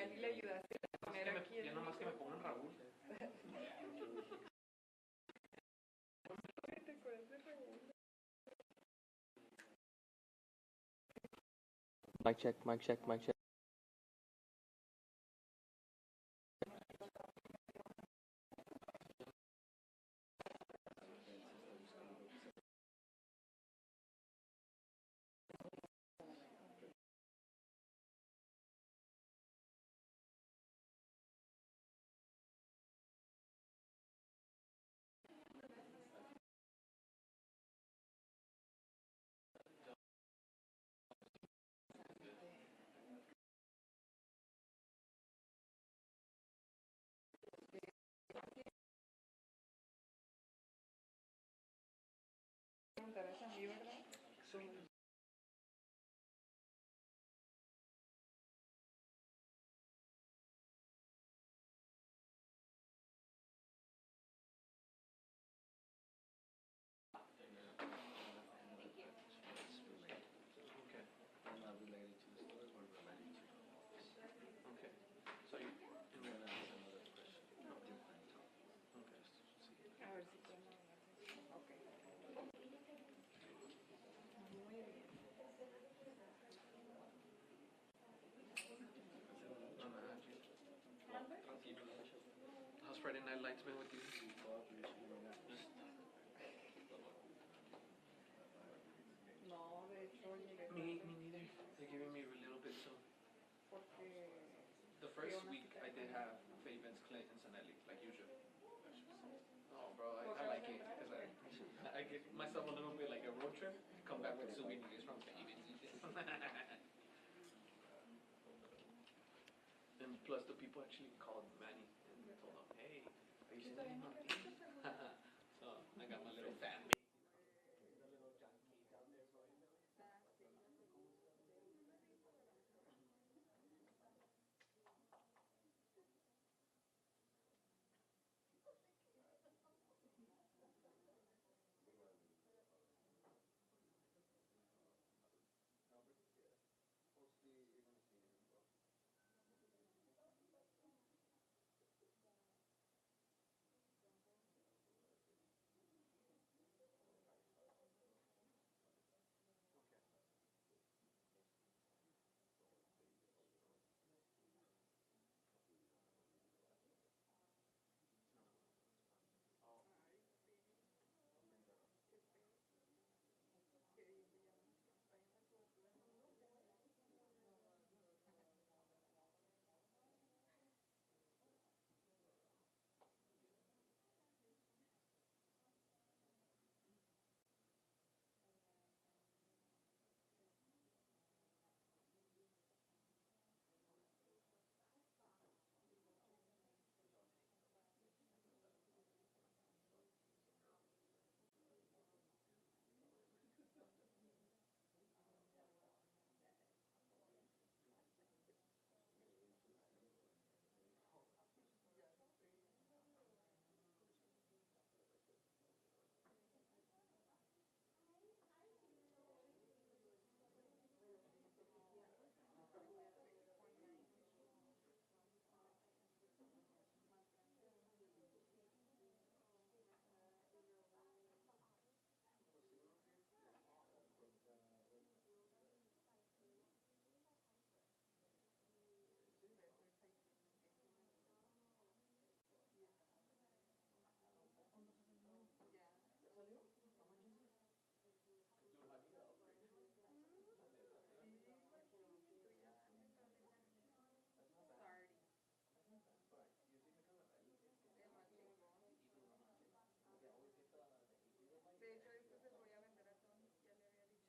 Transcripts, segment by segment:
ya ni le ayudaste a poner aquí. Ya nomás que me pongan Raúl. ¿Te acuerdas de Raúl? Mic check, mic check, mic check. Preguntarás a mí, ¿verdad? A ver si podemos hacer. Ok. Muy bien. How's Friday Night Lights been with you? No, de hecho llegué Me tarde neither. They're giving me a little bit soon. porque The first week I did have Favens, Clintons, and Ellie, like usual. Oh, bro, I like it because I get myself a little bit like a road trip. Come back with souvenirs from Favens and shit. And plus, the people actually called Manny and told him, "Hey, are you sitting on team?" So I got my little fan base. de hecho después se lo voy a vender a Tony, ya le había dicho.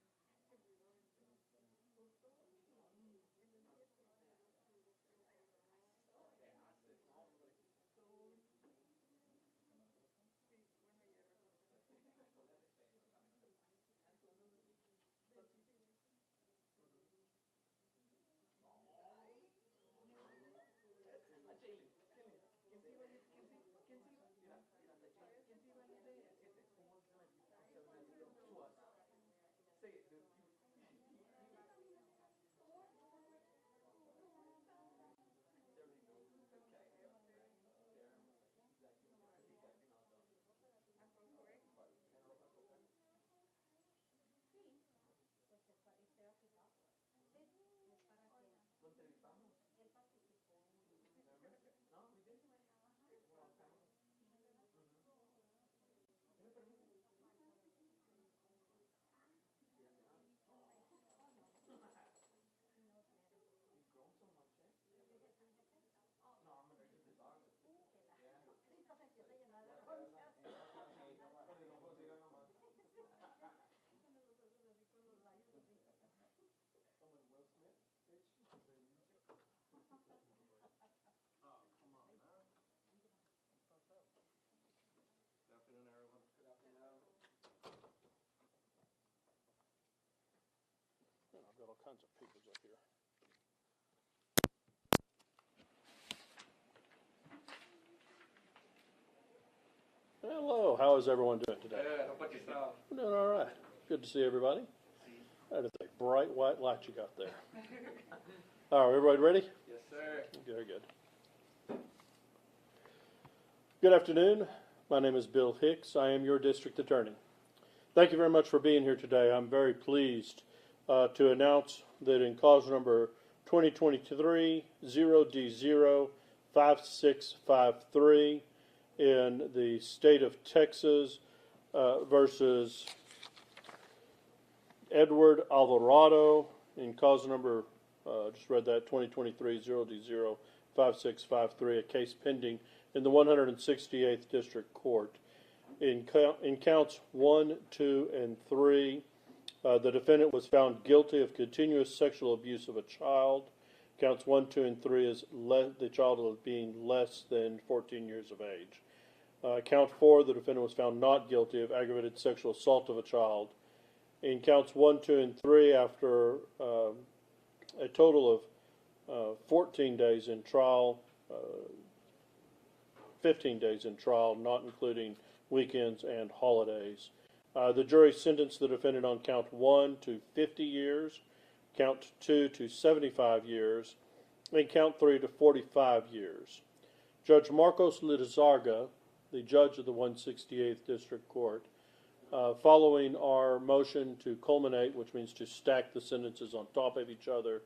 got all kinds of papers up here. Hello, how is everyone doing today? Good. How about yourself? I'm doing all right. Good to see everybody. That is a bright white light you got there. All right, everybody ready? Yes, sir. Very good. Good afternoon. My name is Bill Hicks. I am your district attorney. Thank you very much for being here today. I'm very pleased to announce that in cause number 2023 0D0 5653 in the state of Texas versus Edward Alvarado in cause number, just read that, 2023 0D0 5653, a case pending in the 168th District Court. In counts 1, 2, and 3, the defendant was found guilty of continuous sexual abuse of a child. Counts 1, 2, and 3 is the child being less than 14 years of age. Count 4, the defendant was found not guilty of aggravated sexual assault of a child. In counts 1, 2, and 3, after a total of 14 days in trial, 15 days in trial, not including weekends and holidays. The jury sentenced the defendant on count 1 to 50 years, count 2 to 75 years, and count 3 to 45 years. Judge Marcos Lizarga, the judge of the 168th District Court, following our motion to culminate, which means to stack the sentences on top of each other,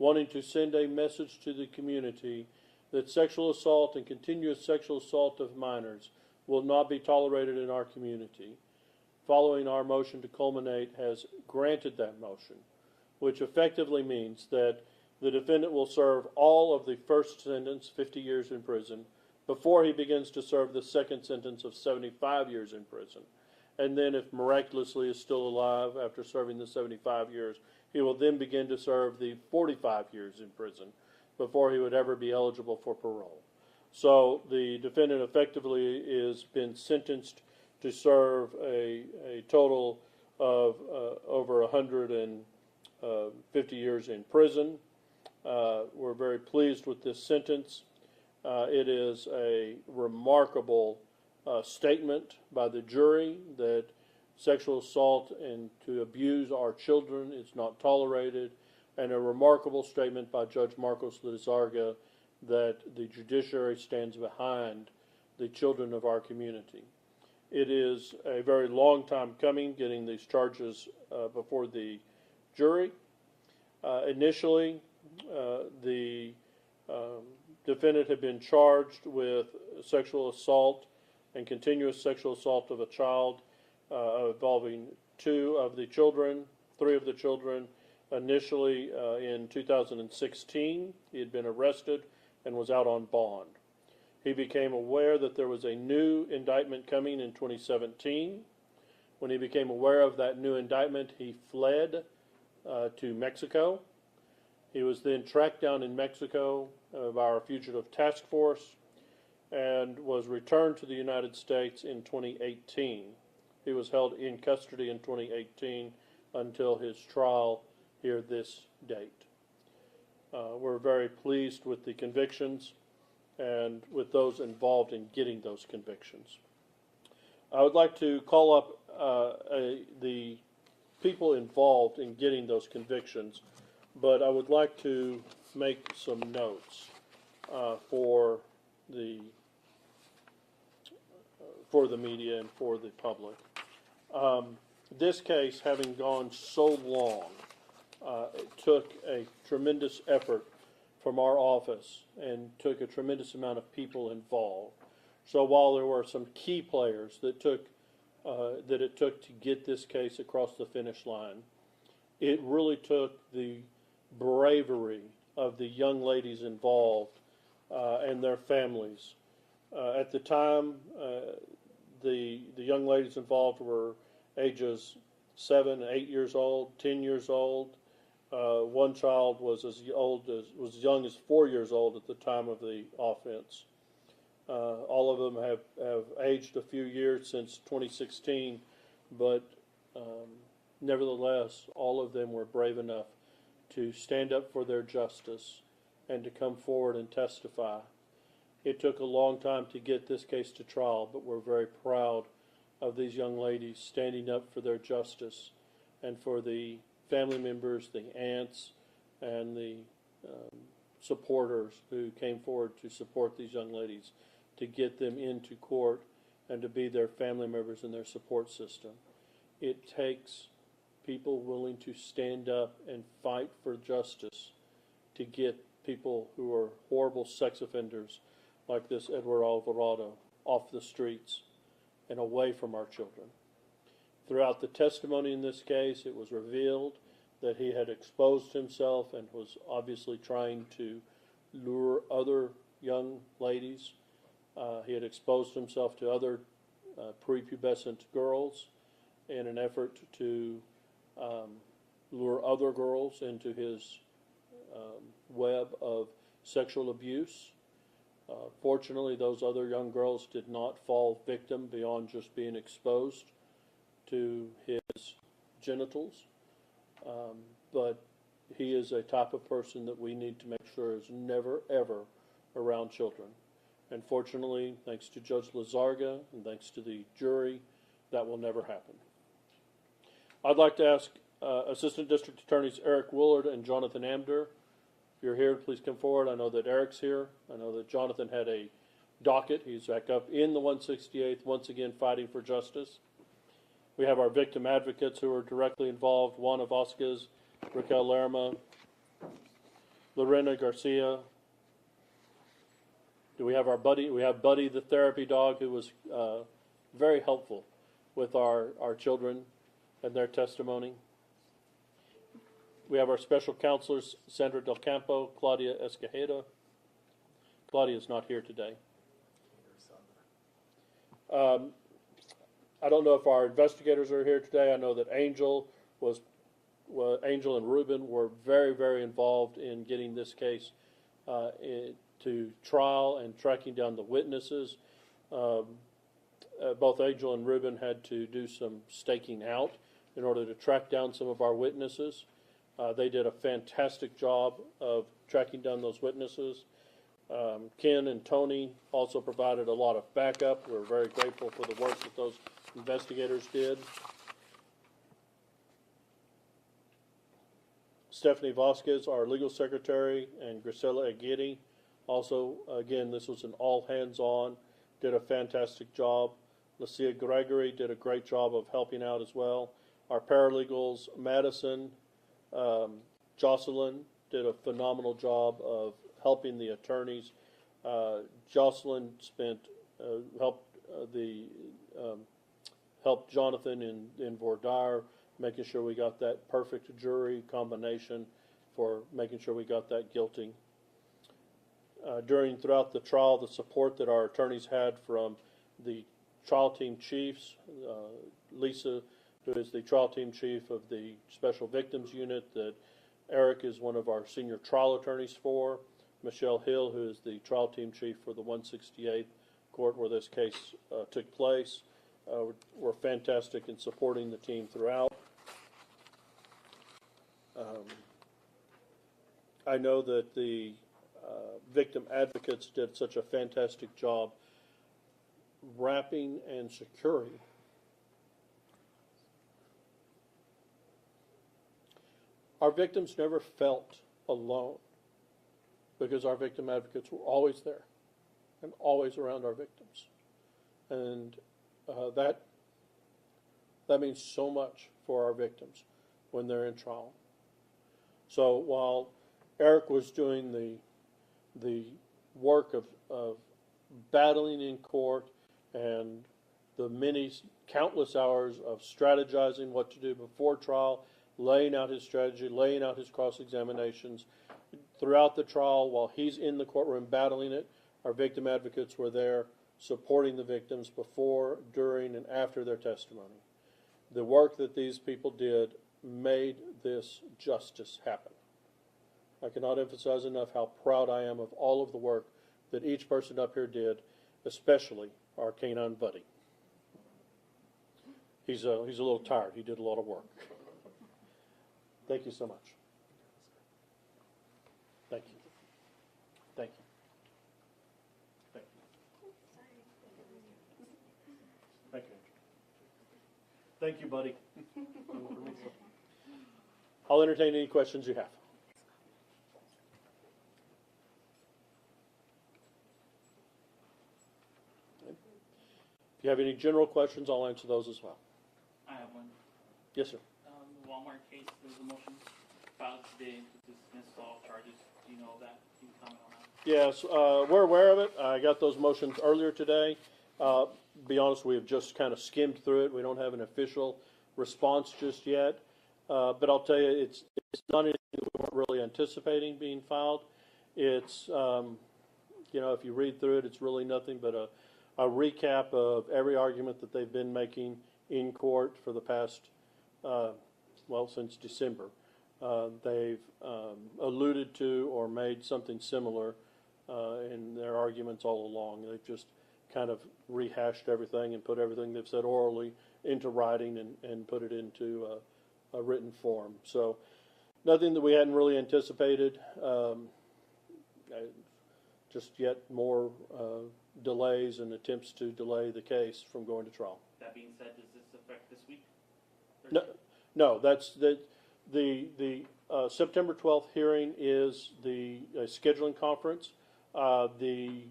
wanting to send a message to the community that sexual assault and continuous sexual assault of minors will not be tolerated in our community. Following our motion to culminate, has granted that motion, which effectively means that the defendant will serve all of the first sentence, 50 years in prison, before he begins to serve the second sentence of 75 years in prison. And then if miraculously is still alive after serving the 75 years, he will then begin to serve the 45 years in prison before he would ever be eligible for parole. So the defendant effectively has been sentenced to serve a total of over 150 years in prison. We're very pleased with this sentence. It is a remarkable statement by the jury that sexual assault and to abuse our children is not tolerated, and a remarkable statement by Judge Marcos Lizarga that the judiciary stands behind the children of our community. It is a very long time coming getting these charges before the jury. Initially, the defendant had been charged with sexual assault and continuous sexual assault of a child involving three of the children. Initially, in 2016, he had been arrested and was out on bond. He became aware that there was a new indictment coming in 2017. When he became aware of that new indictment, he fled to Mexico. He was then tracked down in Mexico by our fugitive task force and was returned to the United States in 2018. He was held in custody in 2018 until his trial here this date. We're very pleased with the convictions and with those involved in getting those convictions. I would like to call up the people involved in getting those convictions, but I would like to make some notes for the media and for the public. This case, having gone so long, it took a tremendous effort from our office and took a tremendous amount of people involved. So while there were some key players that it took to get this case across the finish line, it really took the bravery of the young ladies involved and their families. At the time, the young ladies involved were ages 7, 8 years old, 10 years old. One child was as young as 4 years old at the time of the offense. All of them have aged a few years since 2016, but nevertheless, all of them were brave enough to stand up for their justice and to come forward and testify. It took a long time to get this case to trial, but we're very proud of these young ladies standing up for their justice and for the family members, the aunts, and the supporters who came forward to support these young ladies, to get them into court and to be their family members and their support system. It takes people willing to stand up and fight for justice to get people who are horrible sex offenders like this Edward Alvarado off the streets and away from our children. Throughout the testimony in this case, it was revealed that he had exposed himself and was obviously trying to lure other young ladies. He had exposed himself to other prepubescent girls in an effort to lure other girls into his web of sexual abuse. Fortunately, those other young girls did not fall victim beyond just being exposed to his genitals. But he is a type of person that we need to make sure is never, ever around children. And fortunately, thanks to Judge Lizarga and thanks to the jury, that will never happen. I'd like to ask Assistant District Attorneys Eric Willard and Jonathan Amder, if you're here, please come forward. I know that Eric's here. I know that Jonathan had a docket. He's back up in the 168th, once again fighting for justice. We have our victim advocates who are directly involved, Juana Vasquez, Raquel Lerma, Lorena Garcia. Do we have our Buddy? We have Buddy, the therapy dog, who was very helpful with our children and their testimony. We have our special counselors, Sandra Del Campo, Claudia Escajeda. Claudia is not here today. I don't know if our investigators are here today. I know that Angel and Ruben were very, very involved in getting this case to trial and tracking down the witnesses. Both Angel and Ruben had to do some staking out in order to track down some of our witnesses. They did a fantastic job of tracking down those witnesses. Ken and Tony also provided a lot of backup. We're very grateful for the work that those investigators did. Stephanie Vasquez, our legal secretary, and Grisela Aguirre. Also, again, this was an all hands-on, did a fantastic job. Lucia Gregory did a great job of helping out as well. Our paralegals, Madison, Jocelyn did a phenomenal job of helping the attorneys. Jocelyn helped Jonathan in voir dire, making sure we got that perfect jury combination for making sure we got that guilty. Throughout the trial, the support that our attorneys had from the trial team chiefs, Lisa, who is the trial team chief of the Special Victims Unit, that Eric is one of our senior trial attorneys for, Michelle Hill, who is the trial team chief for the 168th court where this case took place, were fantastic in supporting the team throughout. I know that the victim advocates did such a fantastic job wrapping and securing our victims never felt alone because our victim advocates were always there and always around our victims. And that means so much for our victims when they're in trial. So while Eric was doing the work of battling in court and the countless hours of strategizing what to do before trial, laying out his strategy, laying out his cross-examinations. Throughout the trial, while he's in the courtroom battling it, our victim advocates were there supporting the victims before, during, and after their testimony. The work that these people did made this justice happen. I cannot emphasize enough how proud I am of all of the work that each person up here did, especially our canine buddy. He's a little tired. He did a lot of work. Thank you so much. Thank you. Thank you. Thank you. Thank you. Thank you, buddy. I'll entertain any questions you have. If you have any general questions, I'll answer those as well. I have one. Yes, sir. The Walmart case, there's a motion filed today to dismiss all charges. Do you know that? Can you comment on that? Yes, we're aware of it. I got those motions earlier today. Be honest, we have just kind of skimmed through it. We don't have an official response just yet. But I'll tell you, it's not anything that we weren't really anticipating being filed. It's, if you read through it, it's really nothing but a recap of every argument that they've been making in court for the past, since December. They've alluded to or made something similar in their arguments all along. They've just kind of rehashed everything and put everything they've said orally into writing and put it into a written form. So nothing that we hadn't really anticipated. Just yet more delays and attempts to delay the case from going to trial. That being said, does this affect this week? No, that's the September 12th hearing is the scheduling conference. The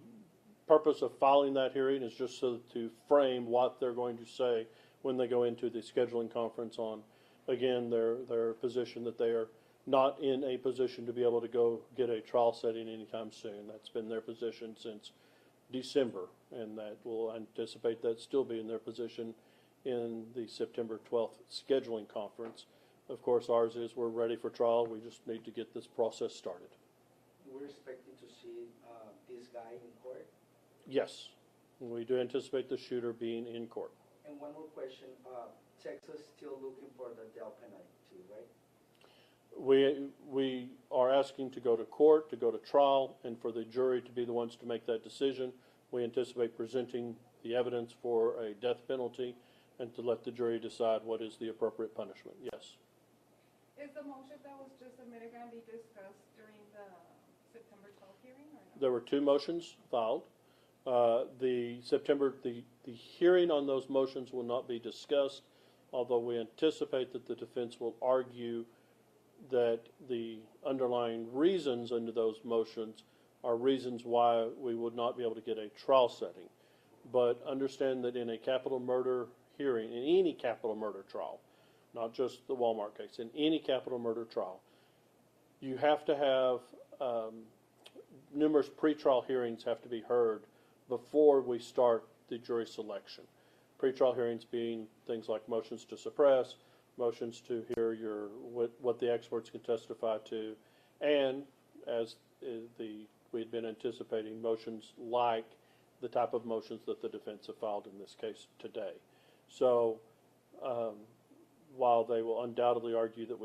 purpose of filing that hearing is just so to frame what they're going to say when they go into the scheduling conference on, again, their position that they are not in a position to be able to go get a trial setting anytime soon. That's been their position since December, and that will anticipate that still being their position in the September 12th scheduling conference. Of course, ours is we're ready for trial. We just need to get this process started. We're expecting to see this guy in court. Yes, we do anticipate the shooter being in court. And one more question, Texas still looking for the death penalty, right? We are asking to go to court, to go to trial, and for the jury to be the ones to make that decision. We anticipate presenting the evidence for a death penalty and to let the jury decide what is the appropriate punishment. Yes. Is the motion that was just submitted going to be discussed during the September 12th hearing or no? There were two motions filed. The hearing on those motions will not be discussed, although we anticipate that the defense will argue that the underlying reasons under those motions are reasons why we would not be able to get a trial setting. But understand that in a capital murder hearing, in any capital murder trial, not just the Walmart case, in any capital murder trial, you have to have numerous pretrial hearings have to be heard before we start the jury selection. Pretrial hearings being things like motions to suppress, motions to hear what the experts can testify to, and as we had been anticipating, motions like the type of motions that the defense have filed in this case today. So while they will undoubtedly argue that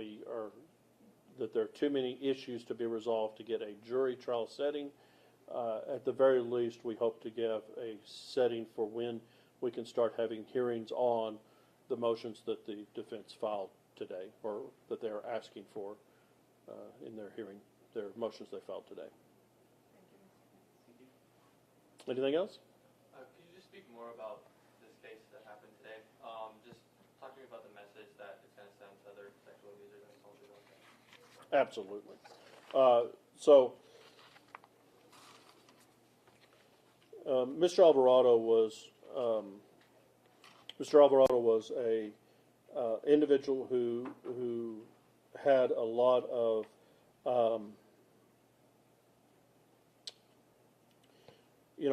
there are too many issues to be resolved to get a jury trial setting, at the very least we hope to give a setting for when we can start having hearings on the motions that the defense filed today, or that they are asking for in their hearing, their motions they filed today. Anything else? Could you just speak more about this case that happened today? Just talking about the message that it's going to send to other sexual abusers and soldiers out there. Absolutely. Mr. Alvarado was a individual who had a lot of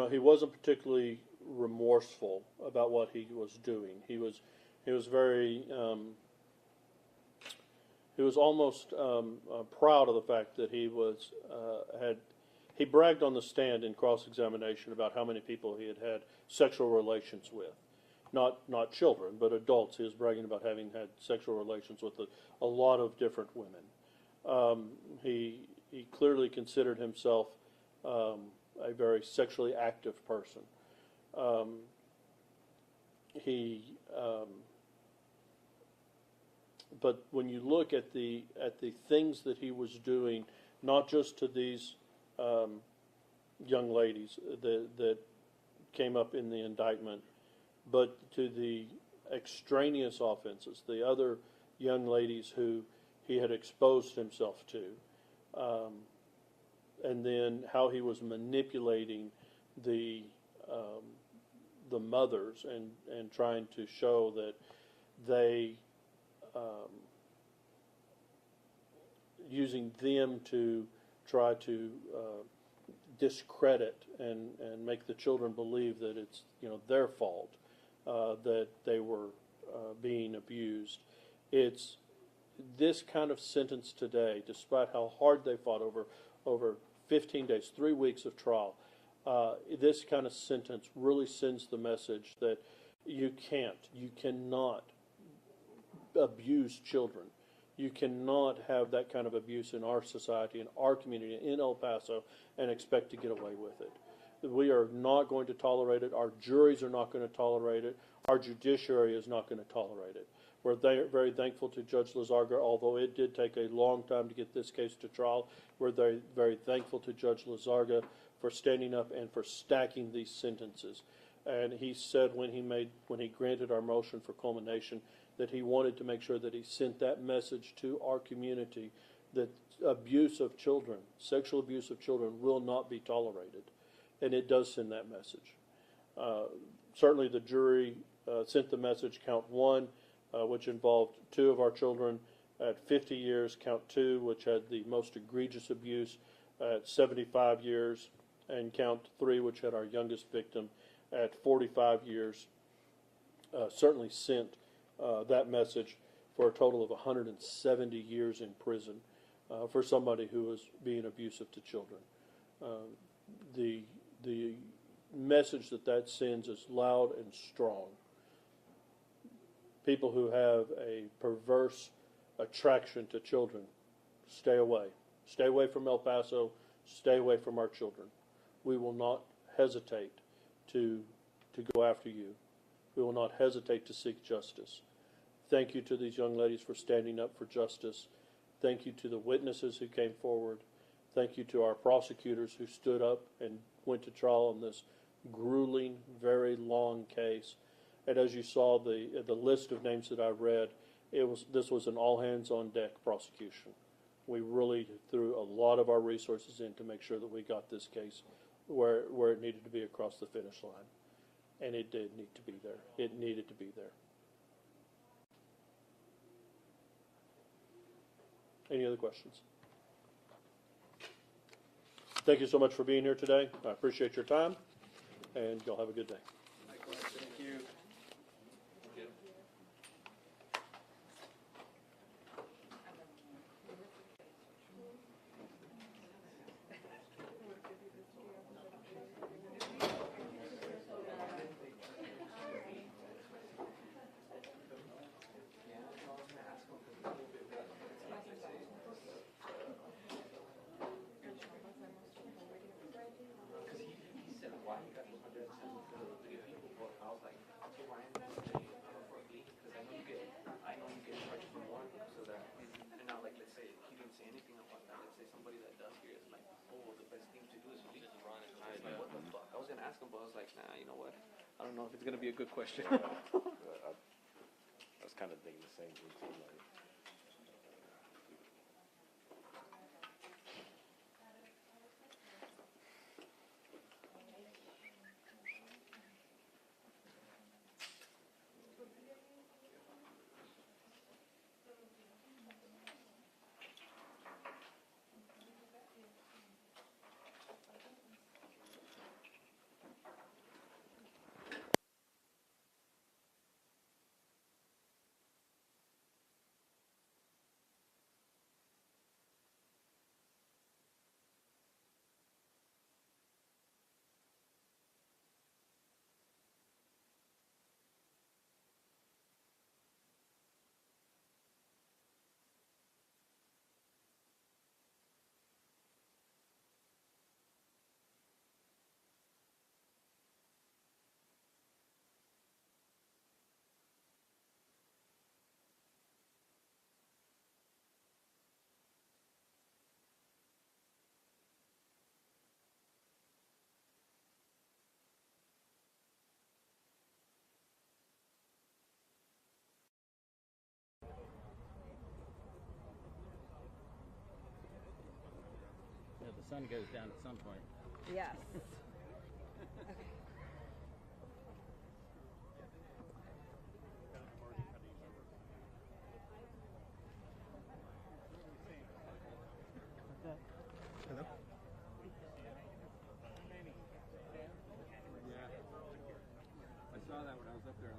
he wasn't particularly remorseful about what he was doing. He was very he was almost proud of the fact that he was he bragged on the stand in cross-examination about how many people he had sexual relations with. Not children, but adults. He was bragging about having had sexual relations with a lot of different women. He clearly considered himself a very sexually active person. But when you look at the things that he was doing not just to these young ladies that came up in the indictment, but to the extraneous offenses, the other young ladies who he had exposed himself to, and then how he was manipulating the mothers and trying to show that they using them to try to discredit and make the children believe that it's their fault that they were being abused. It's this kind of sentence today, despite how hard they fought over 15 days, 3 weeks of trial. This kind of sentence really sends the message that you cannot abuse children. You cannot have that kind of abuse in our society, in our community, in El Paso, and expect to get away with it. We are not going to tolerate it. Our juries are not going to tolerate it. Our judiciary is not going to tolerate it. We're very thankful to Judge Lizarga, although it did take a long time to get this case to trial. We're very, very thankful to Judge Lizarga for standing up and for stacking these sentences. And he said when he granted our motion for culmination that he wanted to make sure that he sent that message to our community that abuse of children, sexual abuse of children, will not be tolerated. And it does send that message. Certainly the jury sent the message, count 1, which involved 2 of our children at 50 years, count 2, which had the most egregious abuse, at 75 years, and count 3, which had our youngest victim at 45 years, certainly sent that message for a total of 170 years in prison for somebody who was being abusive to children. The message that sends is loud and strong. People who have a perverse attraction to children, stay away. Stay away from El Paso. Stay away from our children. We will not hesitate to go after you. We will not hesitate to seek justice. Thank you to these young ladies for standing up for justice. Thank you to the witnesses who came forward. Thank you to our prosecutors who stood up and went to trial on this grueling, very long case. And as you saw, the list of names that I read, this was an all-hands-on-deck prosecution. We really threw a lot of our resources in to make sure that we got this case where it needed to be across the finish line. And it did need to be there. It needed to be there. Any other questions? Thank you so much for being here today. I appreciate your time, and y'all have a good day. Thank you. Ask him, but I was like, nah, you know what? I don't know if it's gonna be a good question. I was kind of thinking the same thing too. Like, sun goes down at some point. Yes. Hello? Yeah. I saw that when I was up there.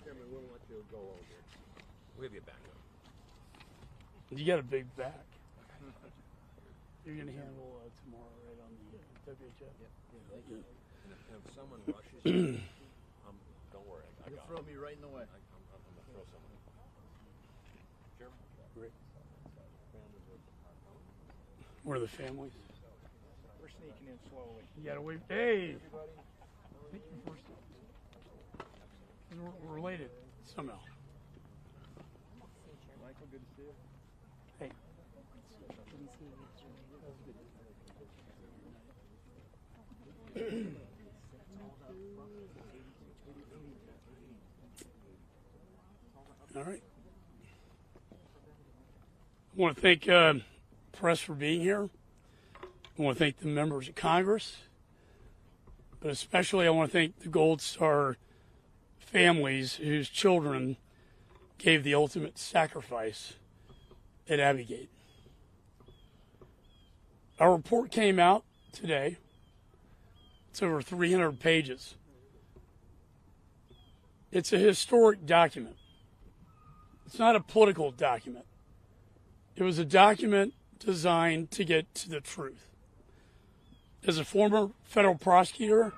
Chairman, we'll let you go over. We'll be back up. You got a big back. You're going to handle tomorrow, right, on the WHF? Yep. And if someone rushes you, don't worry. I got throw me right in the way. I'm going to throw someone. Chairman? Great. Where are the families? We're sneaking in slowly. You got to wait. Hey! Meet your first. We're related somehow. Michael, good to see you. Hey. All right. I want to thank press for being here. I want to thank the members of Congress, but especially I want to thank the Gold Star families whose children gave the ultimate sacrifice at Abbey Gate. Our report came out today. It's over 300 pages. It's a historic document. It's not a political document. It was a document designed to get to the truth. As a former federal prosecutor,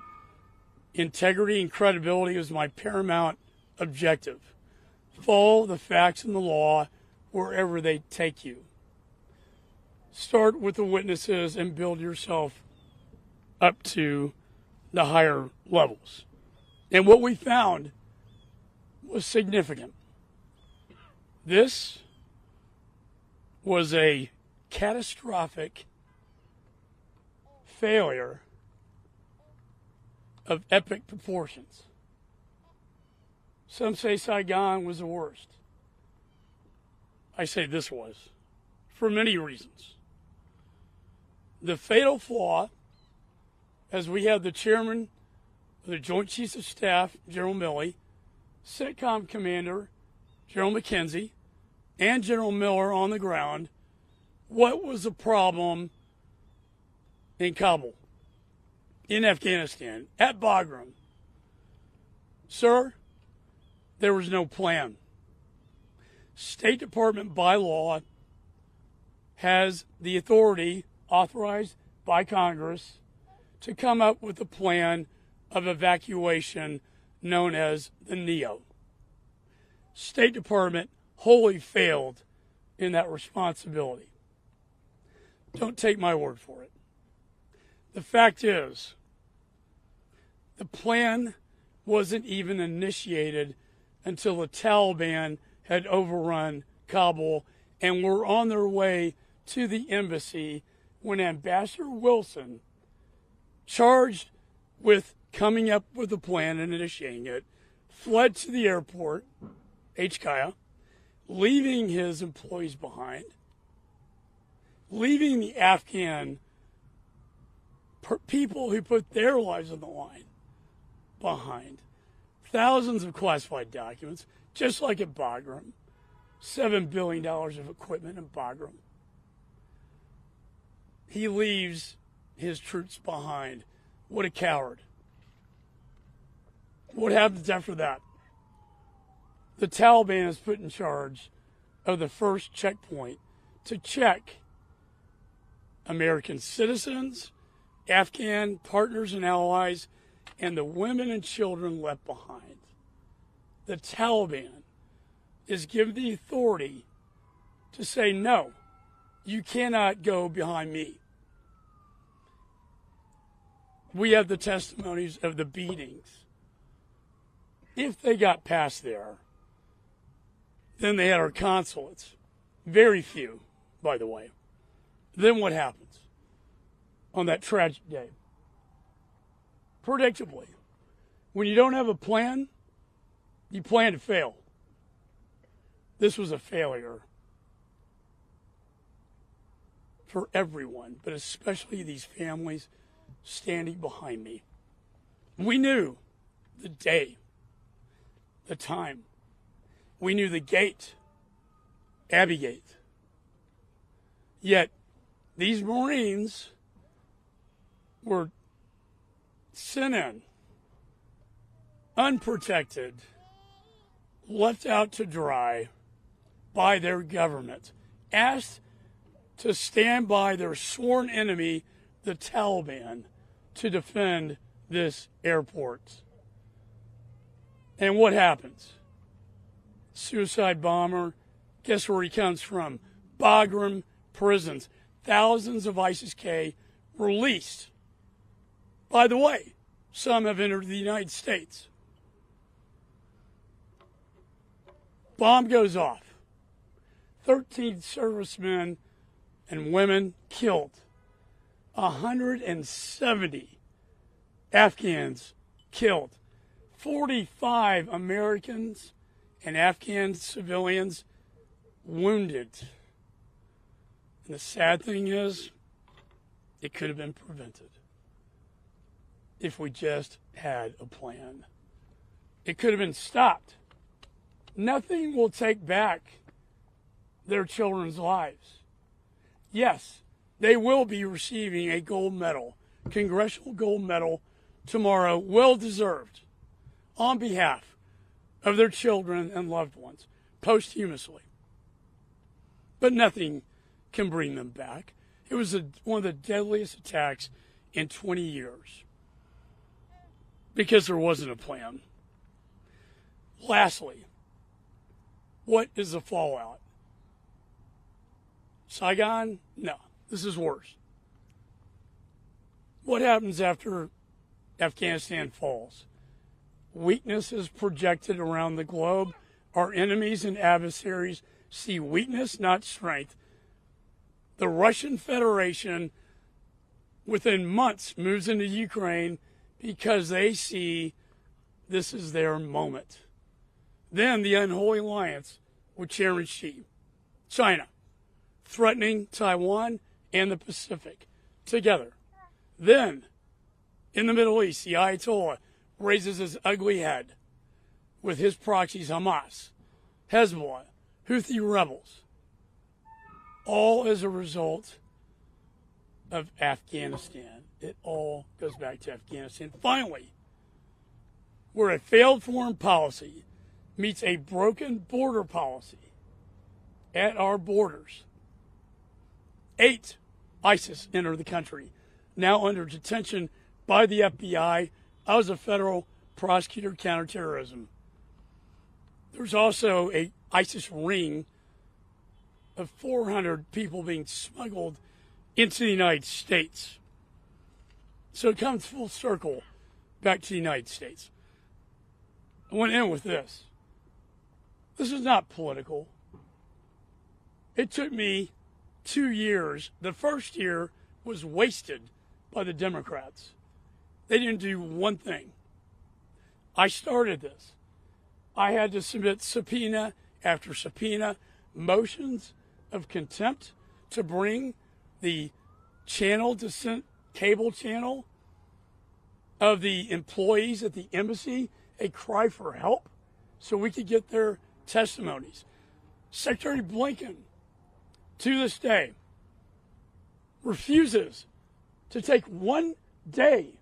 integrity and credibility was my paramount objective. Follow the facts and the law wherever they take you. Start with the witnesses and build yourself up to the higher levels. And what we found was significant. This was a catastrophic failure of epic proportions. Some say Saigon was the worst. I say this was, for many reasons. The fatal flaw, as we have the chairman of the Joint Chiefs of Staff, General Milley, CENTCOM Commander, General McKenzie, and General Miller on the ground, what was the problem in Kabul, in Afghanistan, at Bagram? Sir, there was no plan. State Department by law has the authority authorized by Congress to come up with a plan of evacuation known as the NEO. State Department wholly failed in that responsibility. Don't take my word for it. The fact is, the plan wasn't even initiated until the Taliban had overrun Kabul and were on their way to the embassy when Ambassador Wilson, charged with coming up with a plan and initiating it, fled to the airport, HKIA, leaving his employees behind, leaving the Afghan people who put their lives on the line behind. Thousands of classified documents, just like at Bagram. $7 billion of equipment in Bagram. He leaves his troops behind. What a coward. What happens after that? The Taliban is put in charge of the first checkpoint to check American citizens, Afghan partners and allies, and the women and children left behind. The Taliban is given the authority to say, no, you cannot go behind me. We have the testimonies of the beatings. If they got past there, then they had our consulates. Very few, by the way. Then what happens on that tragic day? Predictably, when you don't have a plan, you plan to fail. This was a failure for everyone, but especially these families standing behind me. We knew the day, the time. We knew the gate, Abbey Gate. Yet, these Marines were sent in, unprotected, left out to dry by their government, asked to stand by their sworn enemy, the Taliban, to defend this airport. And what happens? Suicide bomber, guess where he comes from? Bagram prisons. Thousands of ISIS-K released. By the way, some have entered the United States. Bomb goes off. 13 servicemen and women killed. 170 Afghans killed. 45 Americans and Afghan civilians wounded. And the sad thing is, it could have been prevented if we just had a plan. It could have been stopped. Nothing will take back their children's lives. Yes, they will be receiving a gold medal, Congressional Gold Medal, tomorrow, well deserved, on behalf of their children and loved ones, posthumously. But nothing can bring them back. It was one of the deadliest attacks in 20 years because there wasn't a plan. Lastly, what is the fallout? Saigon? No, this is worse. What happens after Afghanistan falls? Weakness is projected around the globe. Our enemies and adversaries see weakness, not strength. The Russian Federation, within months, moves into Ukraine because they see this is their moment. Then the unholy alliance with Chairman Xi, China, threatening Taiwan and the Pacific together. Then, in the Middle East, the Ayatollah raises his ugly head with his proxies Hamas, Hezbollah, Houthi rebels, all as a result of Afghanistan. It all goes back to Afghanistan. Finally, where a failed foreign policy meets a broken border policy at our borders, 8 ISIS enter the country, now under detention by the FBI. I was a federal prosecutor, counterterrorism. There's also a ISIS ring of 400 people being smuggled into the United States. So it comes full circle back to the United States. I want to end with this. This is not political. It took me 2 years. The first year was wasted by the Democrats. They didn't do one thing. I started this. I had to submit subpoena after subpoena, motions of contempt to bring the channel to cable channel of the employees at the embassy a cry for help so we could get their testimonies. Secretary Blinken, to this day, refuses to take 1 day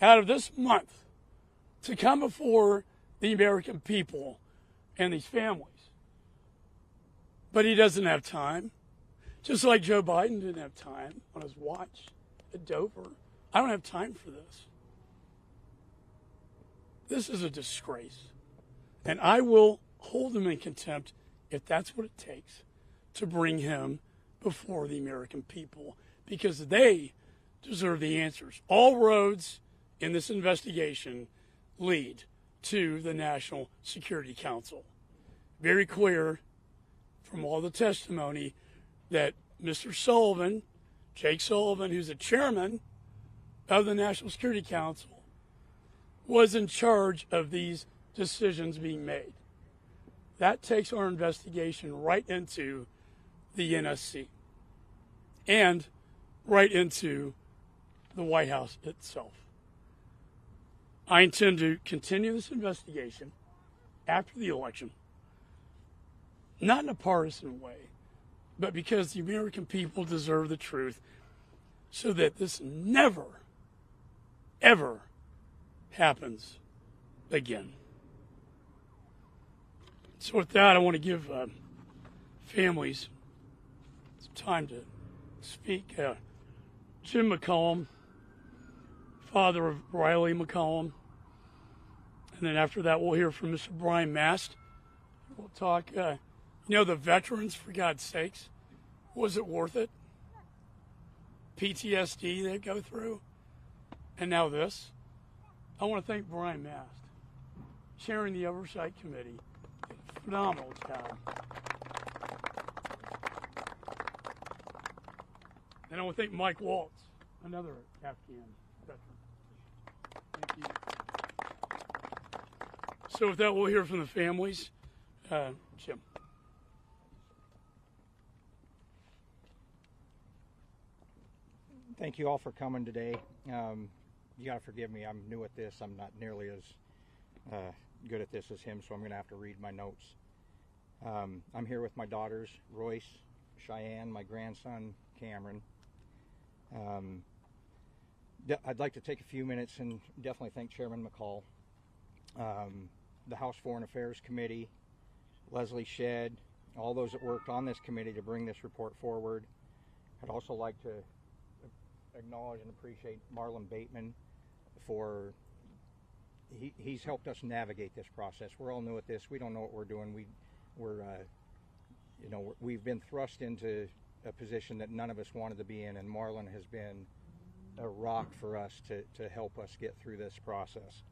out of this month to come before the American people and these families. But he doesn't have time. Just like Joe Biden didn't have time on his watch at Dover. I don't have time for this. This is a disgrace. And I will hold him in contempt if that's what it takes to bring him before the American people, because they deserve the answers. All roads in this investigation lead to the National Security Council. Very clear from all the testimony that Mr. Sullivan, Jake Sullivan, who's the chairman of the National Security Council, was in charge of these decisions being made. That takes our investigation right into the NSC and right into the White House itself. I intend to continue this investigation after the election, not in a partisan way, but because the American people deserve the truth so that this never, ever happens again. So with that, I want to give families some time to speak. Jim McCaul, father of Riley McCaul. And then after that, we'll hear from Mr. Brian Mast. We'll talk, the veterans, for God's sakes. Was it worth it? PTSD they go through. And now this. I want to thank Brian Mast, chairing the Oversight Committee. Phenomenal job. And I want to thank Mike Waltz, another Afghan veteran. Thank you. So with that, we'll hear from the families. Jim. Thank you all for coming today. You got to forgive me. I'm new at this. I'm not nearly as good at this as him, so I'm going to have to read my notes. I'm here with my daughters, Royce, Cheyenne, my grandson, Cameron. I'd like to take a few minutes and definitely thank Chairman McCaul, the House Foreign Affairs Committee, Leslie Shedd, all those that worked on this committee to bring this report forward. I'd also like to acknowledge and appreciate Marlon Bateman for he's helped us navigate this process. We're all new at this. We don't know what we're doing. We've been thrust into a position that none of us wanted to be in, and Marlon has been a rock for us to help us get through this process.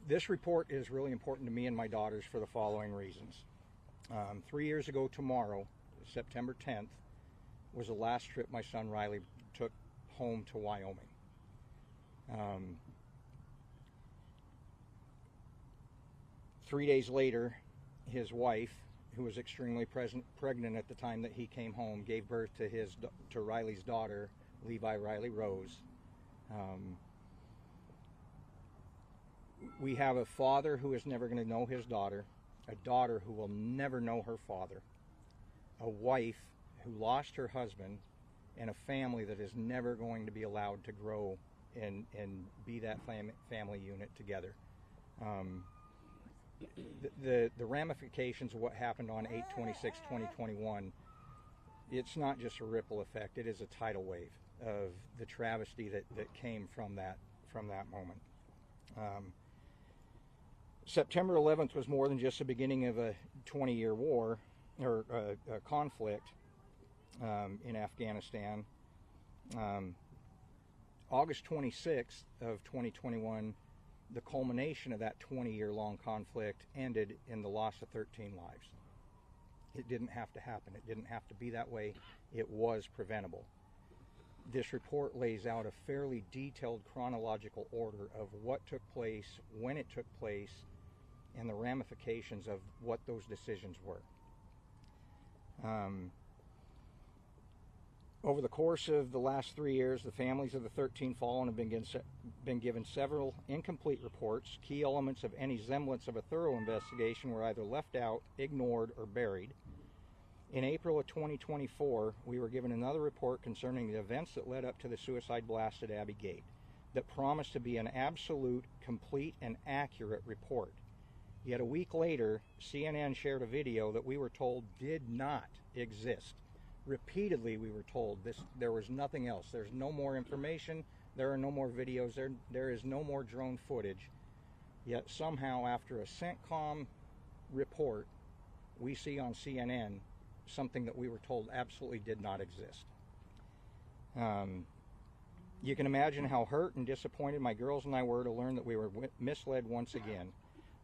This report is really important to me and my daughters for the following reasons. 3 years ago tomorrow, September 10th, was the last trip my son Riley took home to Wyoming. 3 days later, his wife, who was extremely pregnant at the time that he came home, gave birth to Riley's daughter, Levi Riley Rose. We have a father who is never going to know his daughter, a daughter who will never know her father, a wife who lost her husband, and a family that is never going to be allowed to grow and be that family unit together. The ramifications of what happened on 8/26/2021, it's not just a ripple effect, it is a tidal wave of the travesty that came from that moment. September 11th was more than just the beginning of a 20-year war or a conflict. in Afghanistan. August 26th of 2021, the culmination of that 20-year-long conflict ended in the loss of 13 lives. It didn't have to happen. It didn't have to be that way. It was preventable. This report lays out a fairly detailed chronological order of what took place, when it took place, and the ramifications of what those decisions were. Over the course of the last 3 years, the families of the 13 fallen have been given several incomplete reports. Key elements of any semblance of a thorough investigation were either left out, ignored, or buried. In April of 2024, we were given another report concerning the events that led up to the suicide blast at Abbey Gate that promised to be an absolute, complete, and accurate report. Yet a week later, CNN shared a video that we were told did not exist. Repeatedly, we were told there was nothing else. There's no more information. There are no more videos. There is no more drone footage. Yet somehow, after a CENTCOM report, we see on CNN something that we were told absolutely did not exist. You can imagine how hurt and disappointed my girls and I were to learn that we were misled once again,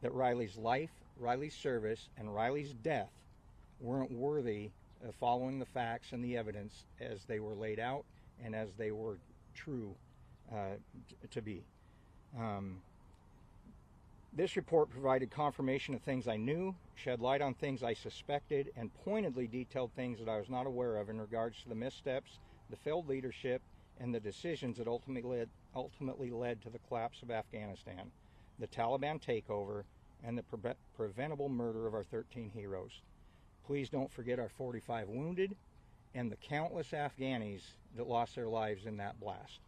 that Riley's life, Riley's service, and Riley's death weren't worthy of following the facts and the evidence as they were laid out and as they were true to be. This report provided confirmation of things I knew, shed light on things I suspected, and pointedly detailed things that I was not aware of in regards to the missteps, the failed leadership, and the decisions that ultimately led to the collapse of Afghanistan, the Taliban takeover, and the preventable murder of our 13 heroes. Please don't forget our 45 wounded and the countless Afghanis that lost their lives in that blast.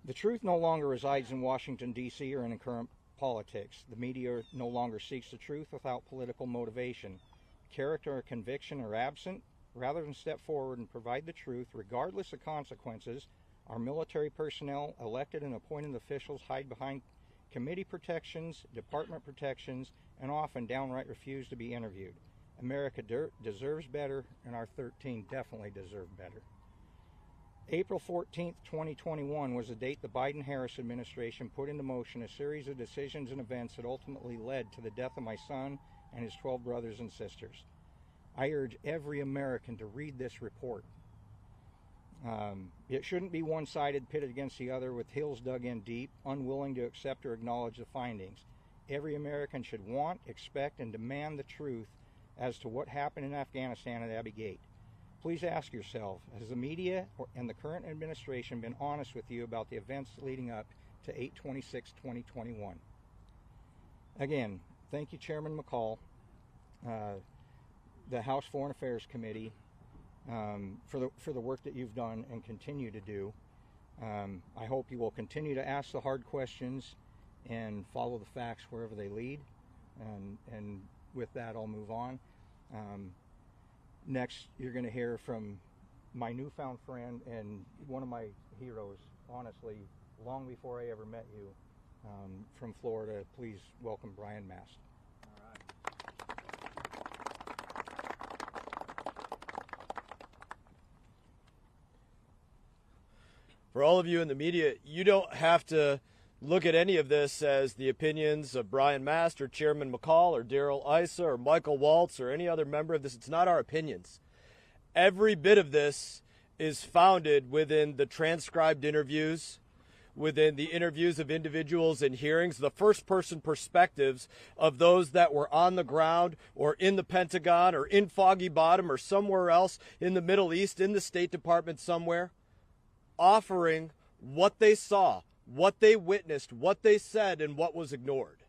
The truth no longer resides in Washington, D.C. or in current politics. The media no longer seeks the truth without political motivation. Character or conviction are absent. Rather than step forward and provide the truth, regardless of consequences, our military personnel, elected and appointed officials hide behind committee protections, department protections, and often downright refuse to be interviewed. America deserves better, and our 13 definitely deserve better. April 14th, 2021 was the date the Biden-Harris administration put into motion a series of decisions and events that ultimately led to the death of my son and his 12 brothers and sisters. I urge every American to read this report. It shouldn't be one-sided, pitted against the other, with heels dug in deep, unwilling to accept or acknowledge the findings. Every American should want, expect, and demand the truth as to what happened in Afghanistan at Abbey Gate. Please ask yourself, has the media and the current administration been honest with you about the events leading up to 8/26/2021? Again, thank you, Chairman McCaul, the House Foreign Affairs Committee, for the work that you've done and continue to do. I hope you will continue to ask the hard questions and follow the facts wherever they lead. And with that, I'll move on. Next, you're going to hear from my newfound friend and one of my heroes, honestly, long before I ever met you, from Florida. Please welcome Brian Mast. For all of you in the media, you don't have to look at any of this as the opinions of Brian Mast or Chairman McCaul or Darrell Issa or Michael Waltz or any other member of this. It's not our opinions. Every bit of this is founded within the transcribed interviews, within the interviews of individuals in hearings, the first-person perspectives of those that were on the ground or in the Pentagon or in Foggy Bottom or somewhere else in the Middle East, in the State Department somewhere, offering what they saw, what they witnessed, what they said, and what was ignored.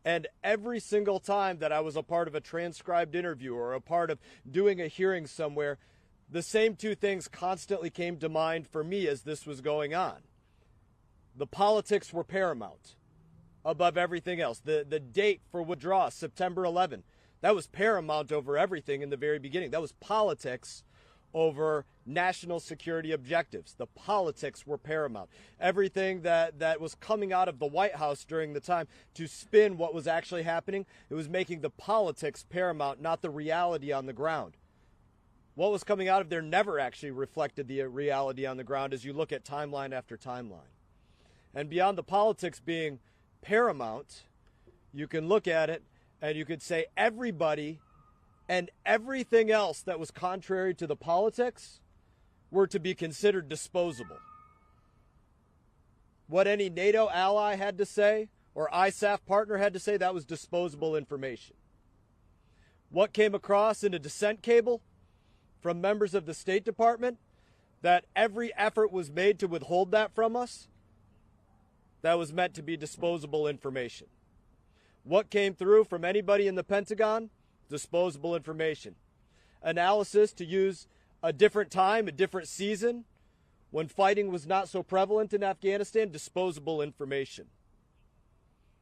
And every single time that I was a part of a transcribed interview or a part of doing a hearing somewhere, the same two things constantly came to mind for me as this was going on. The politics were paramount above everything else. The date for withdrawal, September 11, that was paramount over everything in the very beginning. That was politics over national security objectives. The politics were paramount. Everything that was coming out of the White House during the time to spin what was actually happening, it was making the politics paramount, not the reality on the ground. what was coming out of there never actually reflected the reality on the ground as you look at timeline after timeline. And beyond the politics being paramount, you can look at it and you could say everybody and everything else that was contrary to the politics were to be considered disposable. What any NATO ally had to say or ISAF partner had to say, that was disposable information. What came across in a dissent cable from members of the State Department, that every effort was made to withhold that from us, that was meant to be disposable information. What came through from anybody in the Pentagon? Disposable information. Analysis to use a different time, a different season, when fighting was not so prevalent in Afghanistan, disposable information.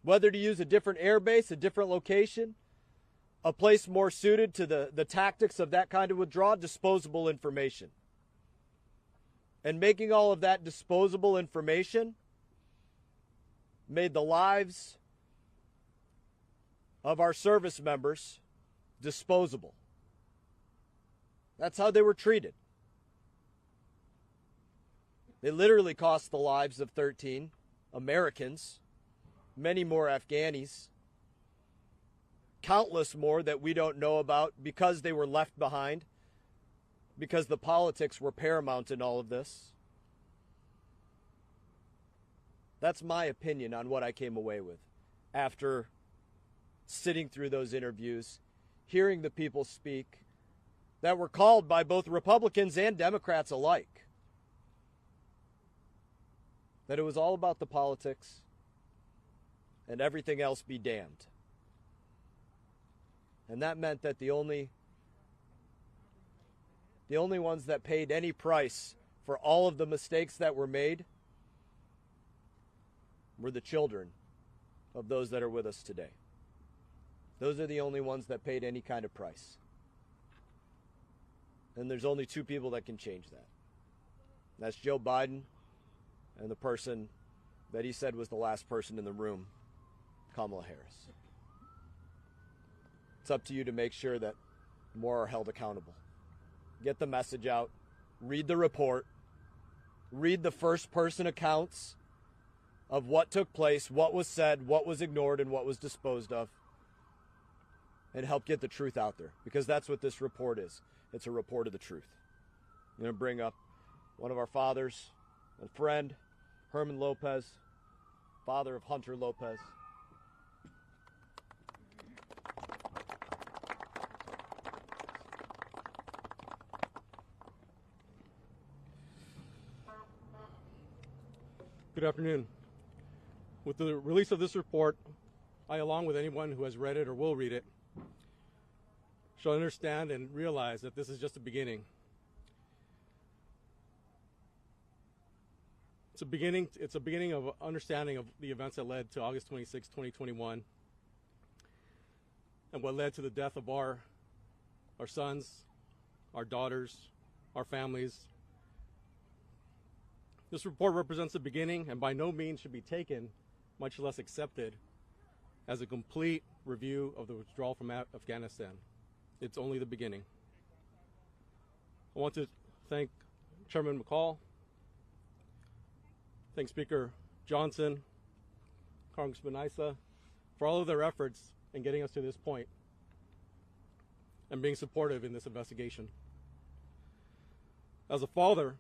Whether to use a different air base, a different location, a place more suited to the tactics of that kind of withdrawal, disposable information. And making all of that disposable information made the lives of our service members disposable. That's how they were treated. They literally cost the lives of 13 Americans, many more Afghanis, countless more that we don't know about because they were left behind, because the politics were paramount in all of this. That's my opinion on what I came away with after sitting through those interviews, hearing the people speak that were called by both Republicans and Democrats alike. That it was all about the politics and everything else be damned. And that meant that the only ones that paid any price for all of the mistakes that were made were the children of those that are with us today. Those are the only ones that paid any kind of price. And there's only two people that can change that. That's Joe Biden and the person that he said was the last person in the room, Kamala Harris. It's up to you to make sure that more are held accountable. Get the message out. Read the report. Read the first-person accounts of what took place, what was said, what was ignored, and what was disposed of. And help get the truth out there. Because that's what this report is. It's a report of the truth. I'm going to bring up one of our fathers, a friend, Herman Lopez, father of Hunter Lopez. Good afternoon. With the release of this report, I, along with anyone who has read it or will read it, shall understand and realize that this is just a beginning. It's a beginning of understanding of the events that led to August 26, 2021, and what led to the death of our sons, our daughters, our families. This report represents the beginning and by no means should be taken, much less accepted, as a complete review of the withdrawal from Afghanistan. It's only the beginning. I want to thank Chairman McCaul, thank Speaker Johnson, Congressman Issa, for all of their efforts in getting us to this point and being supportive in this investigation. As a father,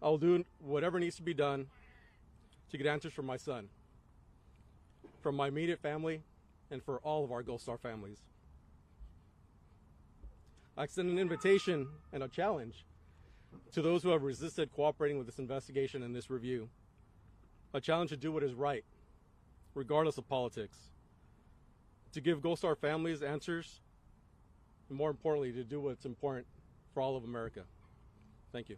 I'll do whatever needs to be done to get answers from my son, from my immediate family, and for all of our Gold Star families. I extend an invitation and a challenge to those who have resisted cooperating with this investigation and this review. A challenge to do what is right, regardless of politics. To give Gold Star families answers, and more importantly, to do what's important for all of America. Thank you.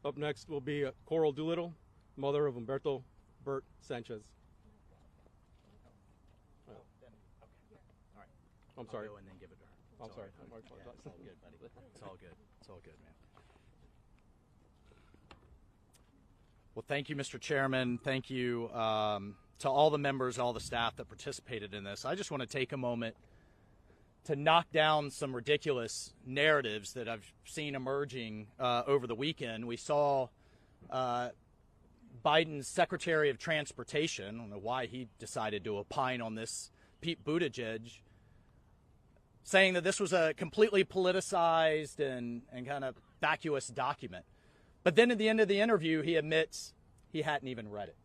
Up next will be Coral Doolittle, mother of Humberto Bert Sanchez. Oh, then, okay. All right. I'm sorry. I'll go and then give it to her. I'm sorry. Yeah, it's all good, buddy. It's all good. It's all good, man. Well, thank you, Mr. Chairman. Thank you, to all the members, all the staff that participated in this, I just want to take a moment to knock down some ridiculous narratives that I've seen emerging over the weekend. We saw Biden's Secretary of Transportation, I don't know why he decided to opine on this, Pete Buttigieg, saying that this was a completely politicized and kind of vacuous document. But then at the end of the interview, he admits he hadn't even read it,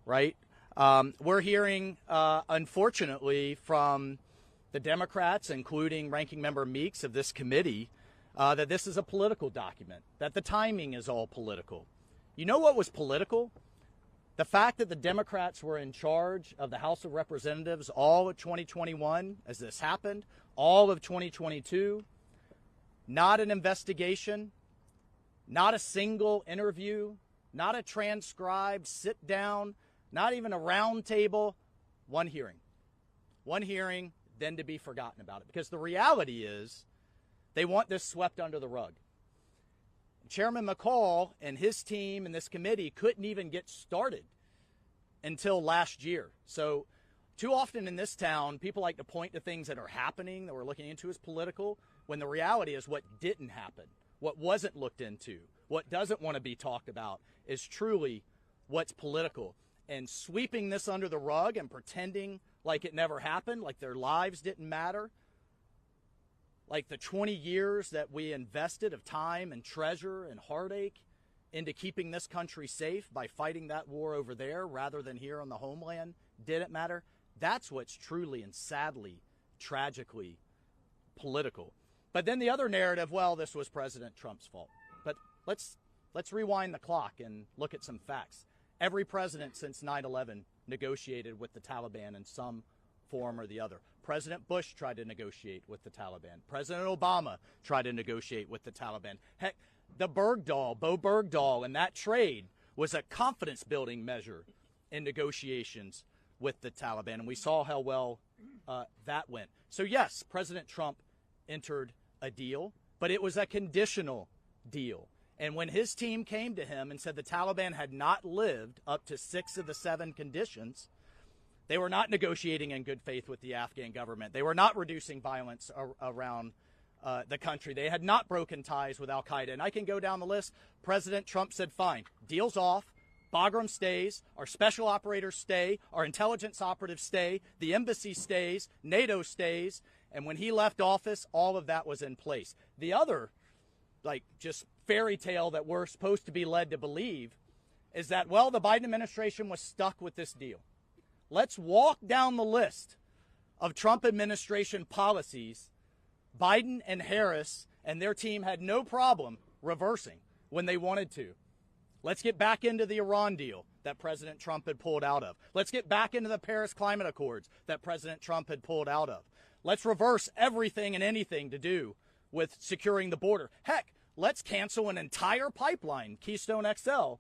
right? We're hearing, unfortunately, from the Democrats, including Ranking Member Meeks of this committee, that this is a political document, that the timing is all political. You know what was political? The fact that the Democrats were in charge of the House of Representatives all of 2021 as this happened, all of 2022, not an investigation, not a single interview, not a transcribed sit down, not even a round table, one hearing. One hearing, then to be forgotten about it. Because the reality is they want this swept under the rug. Chairman McCaul and his team and this committee couldn't even get started until last year. So too often in this town, people like to point to things that are happening that we're looking into as political, when the reality is what didn't happen, what wasn't looked into, what doesn't want to be talked about is truly what's political. And sweeping this under the rug and pretending like it never happened, like their lives didn't matter, like the 20 years that we invested of time and treasure and heartache into keeping this country safe by fighting that war over there rather than here on the homeland didn't matter. That's what's truly and sadly, tragically political. But then the other narrative, well, this was President Trump's fault. But let's rewind the clock and look at some facts. Every president since 9/11 negotiated with the Taliban in some form or the other. President Bush tried to negotiate with the Taliban. President Obama tried to negotiate with the Taliban. Heck, the Bo Bergdahl, and that trade was a confidence-building measure in negotiations with the Taliban, and we saw how well that went. So yes, President Trump entered a deal, but it was a conditional deal. And when his team came to him and said the Taliban had not lived up to 6 of the 7 conditions, they were not negotiating in good faith with the Afghan government. They were not reducing violence around the country. They had not broken ties with al-Qaeda. And I can go down the list. President Trump said, fine, deal's off. Bagram stays. Our special operators stay. Our intelligence operatives stay. The embassy stays. NATO stays. And when he left office, all of that was in place. The other, just fairy tale that we're supposed to be led to believe is that, well, the Biden administration was stuck with this deal. Let's walk down the list of Trump administration policies Biden and Harris and their team had no problem reversing when they wanted to. Let's get back into the Iran deal that President Trump had pulled out of. Let's get back into the Paris Climate Accords that President Trump had pulled out of. Let's reverse everything and anything to do with securing the border. Heck, let's cancel an entire pipeline, Keystone XL,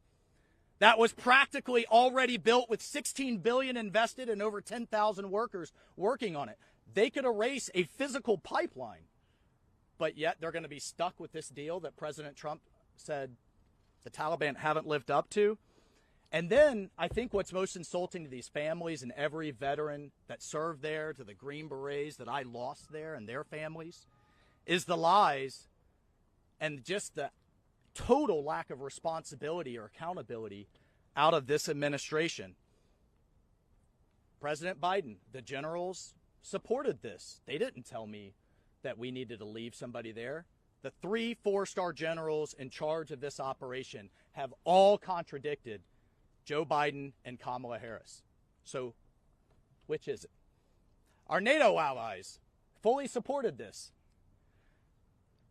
that was practically already built with $16 billion invested and over 10,000 workers working on it. They could erase a physical pipeline, but yet they're going to be stuck with this deal that President Trump said the Taliban haven't lived up to. And then I think what's most insulting to these families and every veteran that served there, to the Green Berets that I lost there and their families, is the lies and just the total lack of responsibility or accountability out of this administration. President Biden, the generals supported this. They didn't tell me that we needed to leave somebody there. The 3 4-star generals in charge of this operation have all contradicted Joe Biden and Kamala Harris. So which is it? Our NATO allies fully supported this.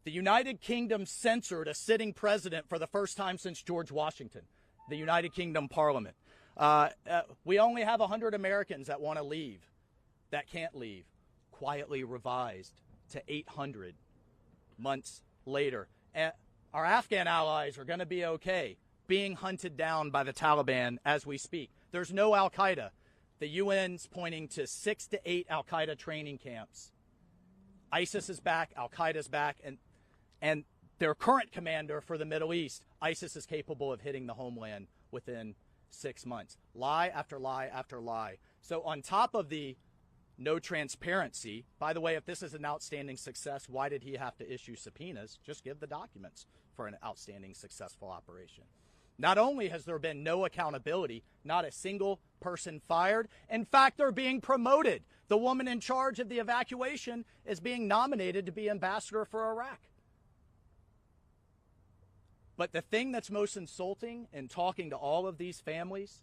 The United Kingdom censored a sitting president for the first time since George Washington, the United Kingdom Parliament. We only have 100 Americans that want to leave, that can't leave. Quietly revised to 800 months later. Our Afghan allies are going to be okay, being hunted down by the Taliban as we speak. There's no al-Qaeda. The UN's pointing to 6 to 8 al-Qaeda training camps. ISIS is back, al-Qaeda's back, and their current commander for the Middle East, ISIS is capable of hitting the homeland within 6 months. Lie after lie after lie. So on top of the no transparency, by the way, if this is an outstanding success, why did he have to issue subpoenas? Just give the documents for an outstanding successful operation. Not only has there been no accountability, not a single person fired. In fact, they're being promoted. The woman in charge of the evacuation is being nominated to be ambassador for Iraq. But the thing that's most insulting in talking to all of these families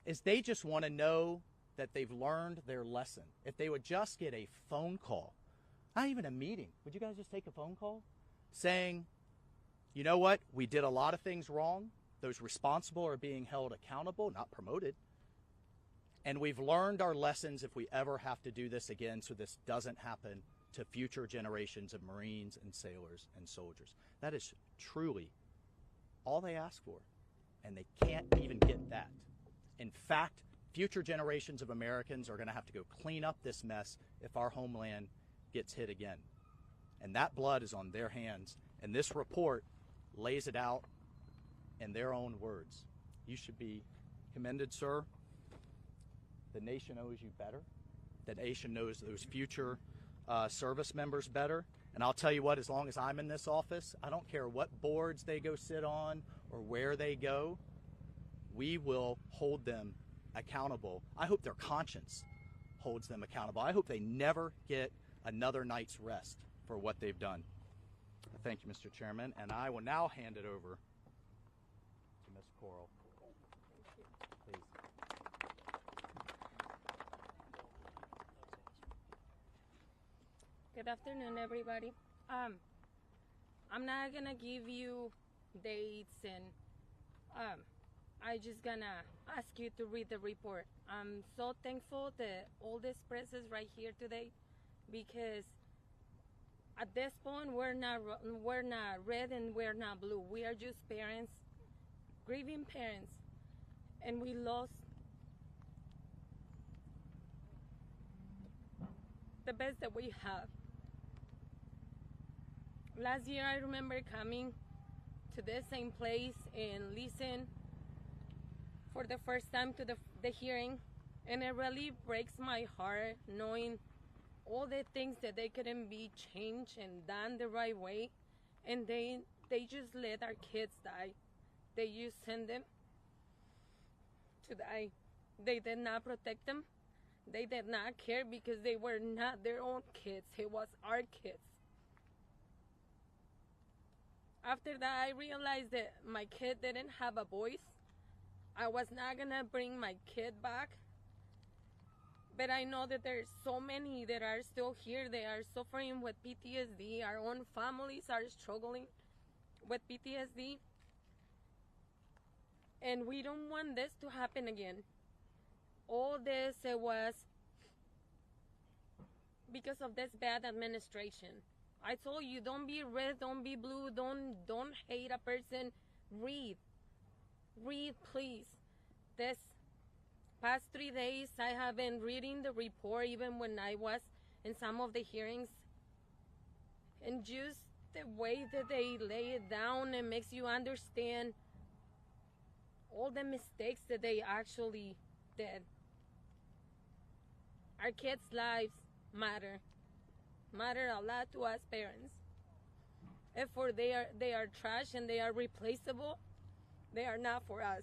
is they just want to know that they've learned their lesson. If they would just get a phone call, not even a meeting, would you guys just take a phone call saying, you know what, we did a lot of things wrong. Those responsible are being held accountable, not promoted. And we've learned our lessons if we ever have to do this again so this doesn't happen to future generations of Marines and sailors and soldiers. That is truly all they ask for. And they can't even get that. In fact, future generations of Americans are going to have to go clean up this mess if our homeland gets hit again. And that blood is on their hands. And this report lays it out in their own words. You should be commended, sir. The nation owes you better. The nation knows those future service members better. And I'll tell you what, as long as I'm in this office, I don't care what boards they go sit on or where they go, we will hold them accountable. I hope their conscience holds them accountable. I hope they never get another night's rest for what they've done. Thank you, Mr. Chairman, and I will now hand it over to Ms. Coral. Please. Good afternoon, everybody. I'm not gonna give you dates, and I just gonna ask you to read the report. I'm so thankful that all this press is right here today, because at this point we're not red and we're not blue. We are just parents, grieving parents, and we lost the best that we have. Last year I remember coming to this same place and listen for the first time to the hearing, and it really breaks my heart knowing all the things that they couldn't be changed and done the right way, and they just let our kids die. They just send them to die. They did not protect them. They did not care because they were not their own kids. It was our kids. After that, I realized that my kid didn't have a voice. I was not gonna bring my kid back. But I know that there's so many that are still here. They are suffering with PTSD. Our own families are struggling with PTSD. And we don't want this to happen again. All this, it was because of this bad administration. I told you, don't be red, don't be blue, don't hate a person. Read, please. This past 3 days, I have been reading the report, even when I was in some of the hearings, and just the way that they lay it down, it makes you understand all the mistakes that they actually did. Our kids' lives matter a lot to us parents. If they are trash and they are replaceable, they are not for us.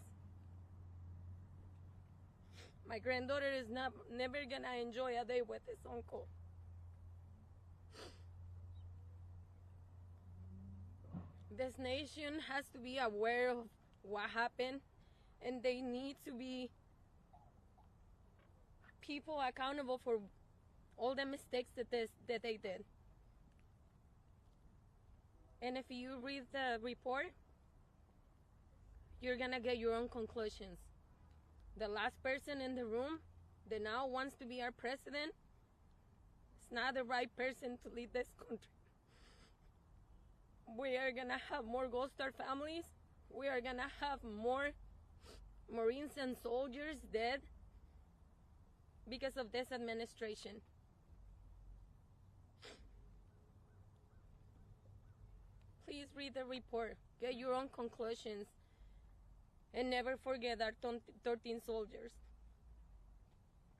My granddaughter is never gonna enjoy a day with his uncle. This nation has to be aware of what happened, and they need to be people accountable for all the mistakes that they did. And if you read the report, you're gonna get your own conclusions. The last person in the room that now wants to be our president is not the right person to lead this country. We are gonna have more Gold Star families. We are gonna have more Marines and soldiers dead because of this administration. Please read the report. Get your own conclusions. and never forget our 13 soldiers.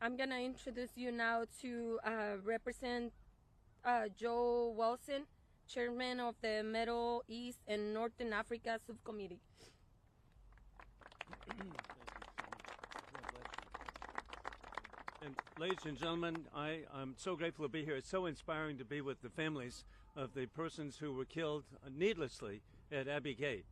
I'm going to introduce you now to Representative Joe Wilson, Chairman of the Middle East and Northern Africa Subcommittee. And ladies and gentlemen, I'm so grateful to be here. It's so inspiring to be with the families of the persons who were killed needlessly at Abbey Gate.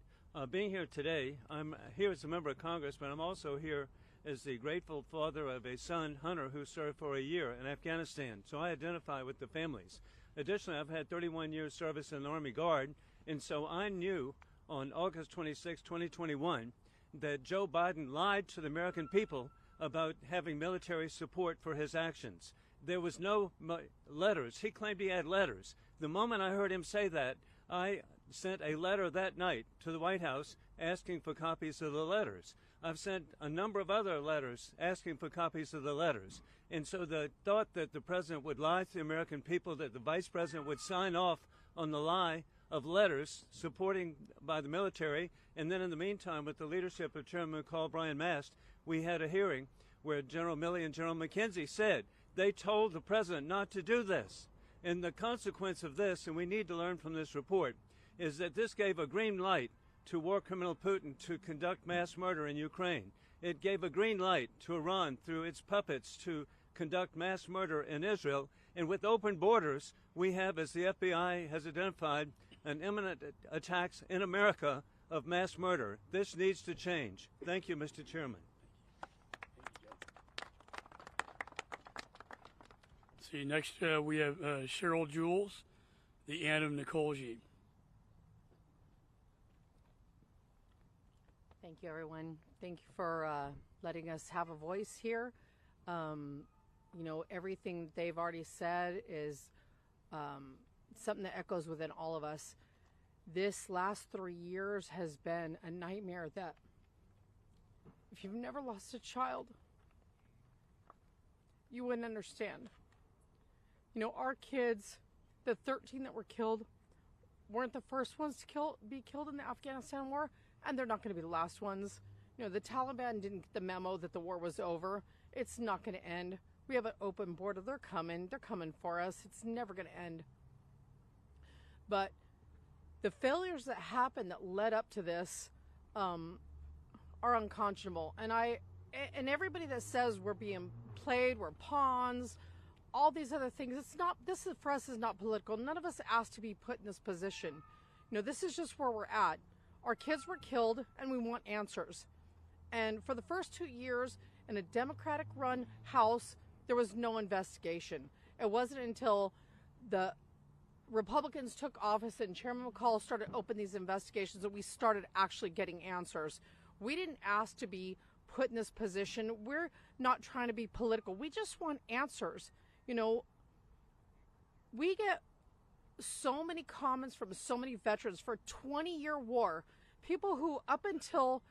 Being here today, I'm here as a member of Congress, but I'm also here as the grateful father of a son, Hunter, who served for a year in Afghanistan. So I identify with the families. Additionally, I've had 31 years service in the Army Guard, and so I knew on August 26, 2021, that Joe Biden lied to the American people about having military support for his actions. There was no letters. He claimed he had letters. The moment I heard him say that, I sent a letter that night to the White House asking for copies of the letters. I've sent a number of other letters asking for copies of the letters. And so the thought that the president would lie to the American people, that the vice president would sign off on the lie of letters supporting by the military, and then in the meantime, with the leadership of Chairman McCaul, Brian Mast, we had a hearing where General Milley and General McKenzie said they told the president not to do this. And the consequence of this, and we need to learn from this report, is that this gave a green light to war criminal Putin to conduct mass murder in Ukraine. It gave a green light to Iran through its puppets to conduct mass murder in Israel. And with open borders, we have, as the FBI has identified, an imminent attacks in America of mass murder. This needs to change. Thank you, Mr. Chairman. See, next we have Cheryl Jules, the aunt of Nicole Jean. Thank you, everyone. Thank you for letting us have a voice here. You know, everything they've already said is something that echoes within all of us. This last 3 years has been a nightmare that if you've never lost a child, you wouldn't understand. You know, our kids, the 13 that were killed, weren't the first ones to be killed in the Afghanistan war, and they're not going to be the last ones. You know, the Taliban didn't get the memo that the war was over. It's not going to end. We have an open border. They're coming for us. It's never going to end. But the failures that happened that led up to this are unconscionable. And everybody that says we're being played, we're pawns, all these other things, this is, for us, is not political. None of us asked to be put in this position. You know, this is just where we're at. Our kids were killed, and we want answers. And for the first 2 years in a Democratic-run House, there was no investigation. It wasn't until the Republicans took office and Chairman McCaul started opening these investigations that we started actually getting answers. We didn't ask to be put in this position. We're not trying to be political. We just want answers. You know, we get so many comments from so many veterans for a 20-year war, people who up until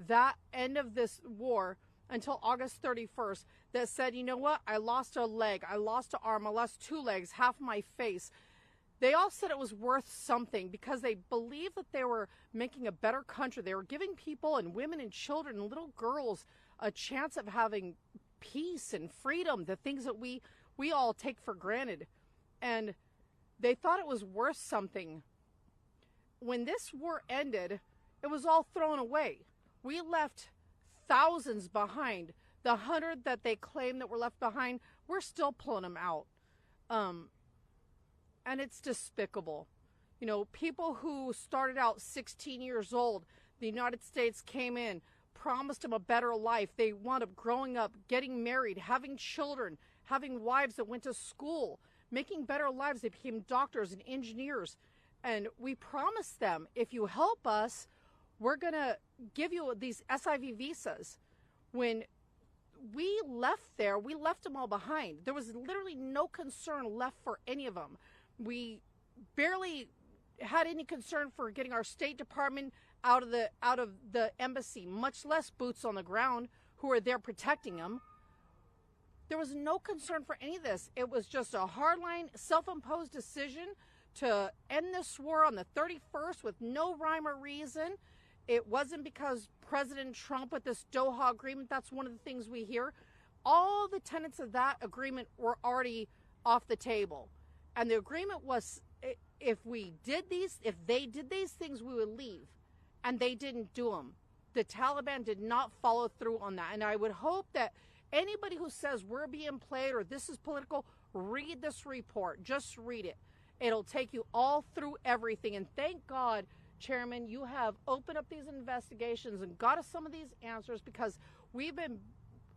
that end of this war, until August 31st, that said, you know what, I lost a leg, I lost an arm, I lost 2 legs, half my face. They all said it was worth something because they believed that they were making a better country. They were giving people and women and children and little girls a chance of having peace and freedom, the things that we all take for granted. And they thought it was worth something. When this war ended, it was all thrown away. We left thousands behind. The 100 that they claim that were left behind, we're still pulling them out. And it's despicable. You know, people who started out 16 years old, the United States came in, promised them a better life. They wound up growing up, getting married, having children, having wives that went to school, making better lives. They became doctors and engineers. And we promised them, if you help us, we're going to give you these SIV visas. When we left there, we left them all behind. There was literally no concern left for any of them. We barely had any concern for getting our State Department out of the embassy, much less boots on the ground who are there protecting them. There was no concern for any of this. It was just a hardline, self-imposed decision to end this war on the 31st with no rhyme or reason. it wasn't because President Trump with this Doha agreement, that's one of the things we hear. All the tenets of that agreement were already off the table. And the agreement was if they did these things, we would leave. And they didn't do them. The Taliban did not follow through on that. And I would hope that anybody who says we're being played or this is political, read this report. Just read it. It'll take you all through everything. And thank God, Chairman, you have opened up these investigations and got us some of these answers, because we've been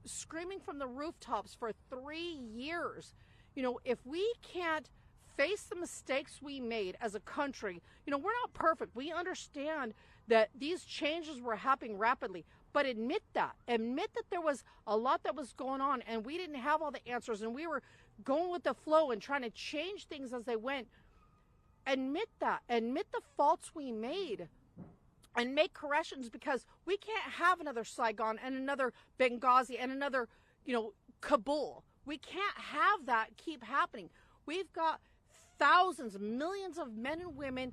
screaming from the rooftops for 3 years. You know, if we can't face the mistakes we made as a country, you know, we're not perfect. We understand that these changes were happening rapidly, but admit that there was a lot that was going on and we didn't have all the answers and we were going with the flow and trying to change things as they went. Admit that, admit the faults we made and make corrections, because we can't have another Saigon and another Benghazi and another, you know, Kabul. We can't have that keep happening. We've got thousands, millions of men and women,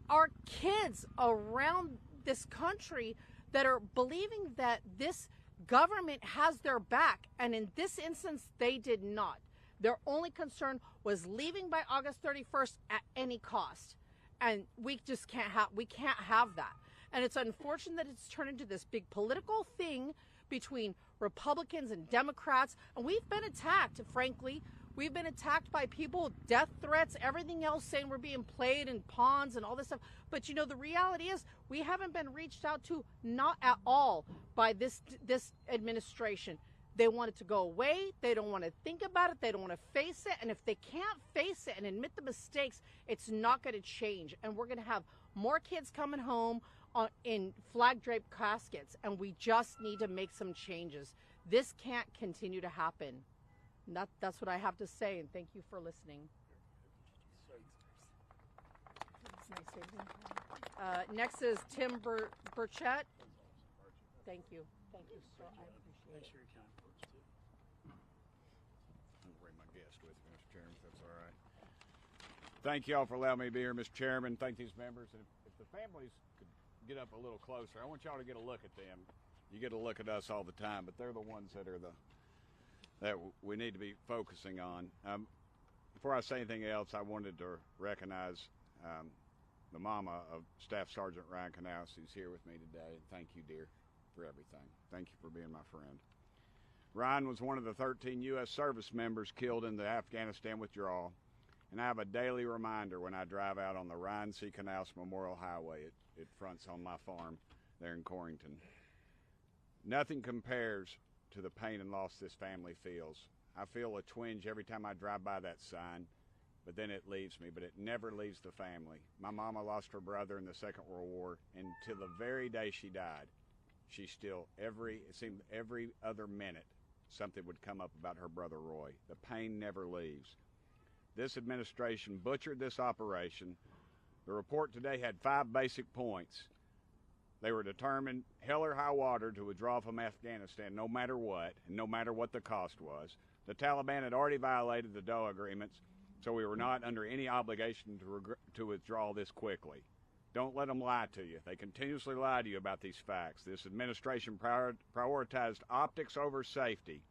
our kids around this country that are believing that this government has their back. And in this instance, they did not. Their only concern was leaving by August 31st at any cost. And we just can't have that. And it's unfortunate that it's turned into this big political thing between Republicans and Democrats. And we've been attacked, frankly. We've been attacked by people, death threats, everything else, saying we're being played and pawns and all this stuff. But, you know, the reality is we haven't been reached out to, not at all, by this administration. They want it to go away. They don't want to think about it. They don't want to face it. And if they can't face it and admit the mistakes, it's not going to change. And we're going to have more kids coming home in flag-draped caskets. And we just need to make some changes. This can't continue to happen. And that's what I have to say, and thank you for listening. Next is Tim Burchett. Thank you. Thank you, sir. I appreciate it. I'll bring my guest with me, Mr. Chairman, if that's all right. Thank you all for allowing me to be here, Mr. Chairman. Thank these members. And if the families could get up a little closer, I want y'all to get a look at them. You get a look at us all the time, but they're the ones that are that we need to be focusing on. Before I say anything else, I wanted to recognize the mama of Staff Sergeant Ryan Canals, who's here with me today. Thank you, dear, for everything. Thank you for being my friend. Ryan was one of the 13 U.S. service members killed in the Afghanistan withdrawal, and I have a daily reminder when I drive out on the Ryan C. Canals Memorial Highway. It fronts on my farm there in Corrington. Nothing compares to the pain and loss this family feels. I feel a twinge every time I drive by that sign, but then it leaves me, but it never leaves the family. My mama lost her brother in the Second World War, and till the very day she died, she still, it seemed every other minute, something would come up about her brother Roy. The pain never leaves. This administration butchered this operation. The report today had 5 basic points. They were determined, hell or high water, to withdraw from Afghanistan no matter what, and no matter what the cost was. The Taliban had already violated the Doha agreements, so we were not under any obligation to withdraw this quickly. Don't let them lie to you. They continuously lie to you about these facts. This administration prioritized optics over safety.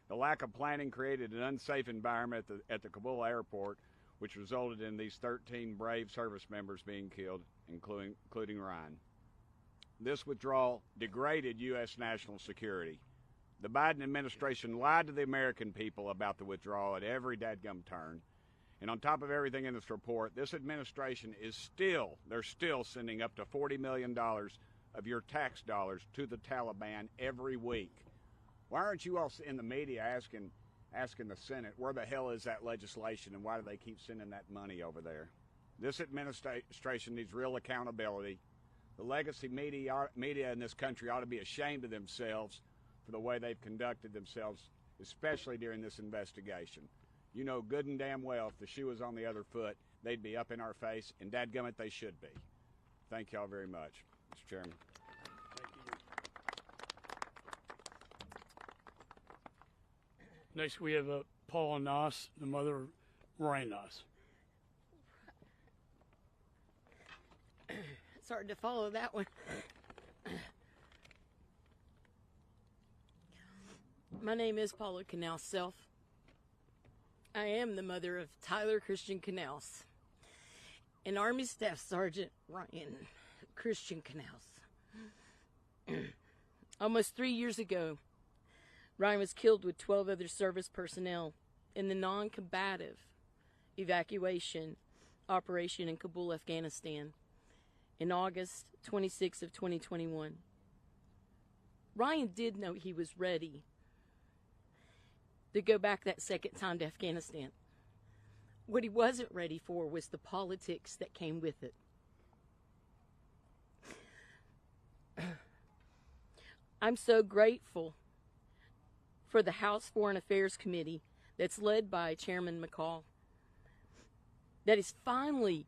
The lack of planning created an unsafe environment at the Kabul airport, which resulted in these 13 brave service members being killed, including Ryan. This withdrawal degraded U.S. national security. The Biden administration lied to the American people about the withdrawal at every dadgum turn. And on top of everything in this report, this administration they're still sending up to $40 million of your tax dollars to the Taliban every week. Why aren't you all in the media asking the Senate, where the hell is that legislation and why do they keep sending that money over there? This administration needs real accountability. The legacy media in this country ought to be ashamed of themselves for the way they've conducted themselves, especially during this investigation. You know good and damn well if the shoe was on the other foot, they'd be up in our face, and dadgummit, they should be. Thank you all very much, Mr. Chairman. Next, we have Paula Noss, the mother of Ryan Noss. It's hard to follow that one. My name is Paula Canals Self. I am the mother of Tyler Christian Canals and Army Staff Sergeant Ryan Christian Canals. Almost 3 years ago, Ryan was killed with 12 other service personnel in the non-combative evacuation operation in Kabul, Afghanistan, in August 26 of 2021. Ryan did know he was ready to go back that second time to Afghanistan. What he wasn't ready for was the politics that came with it. I'm so grateful for the House Foreign Affairs Committee that's led by Chairman McCaul that is finally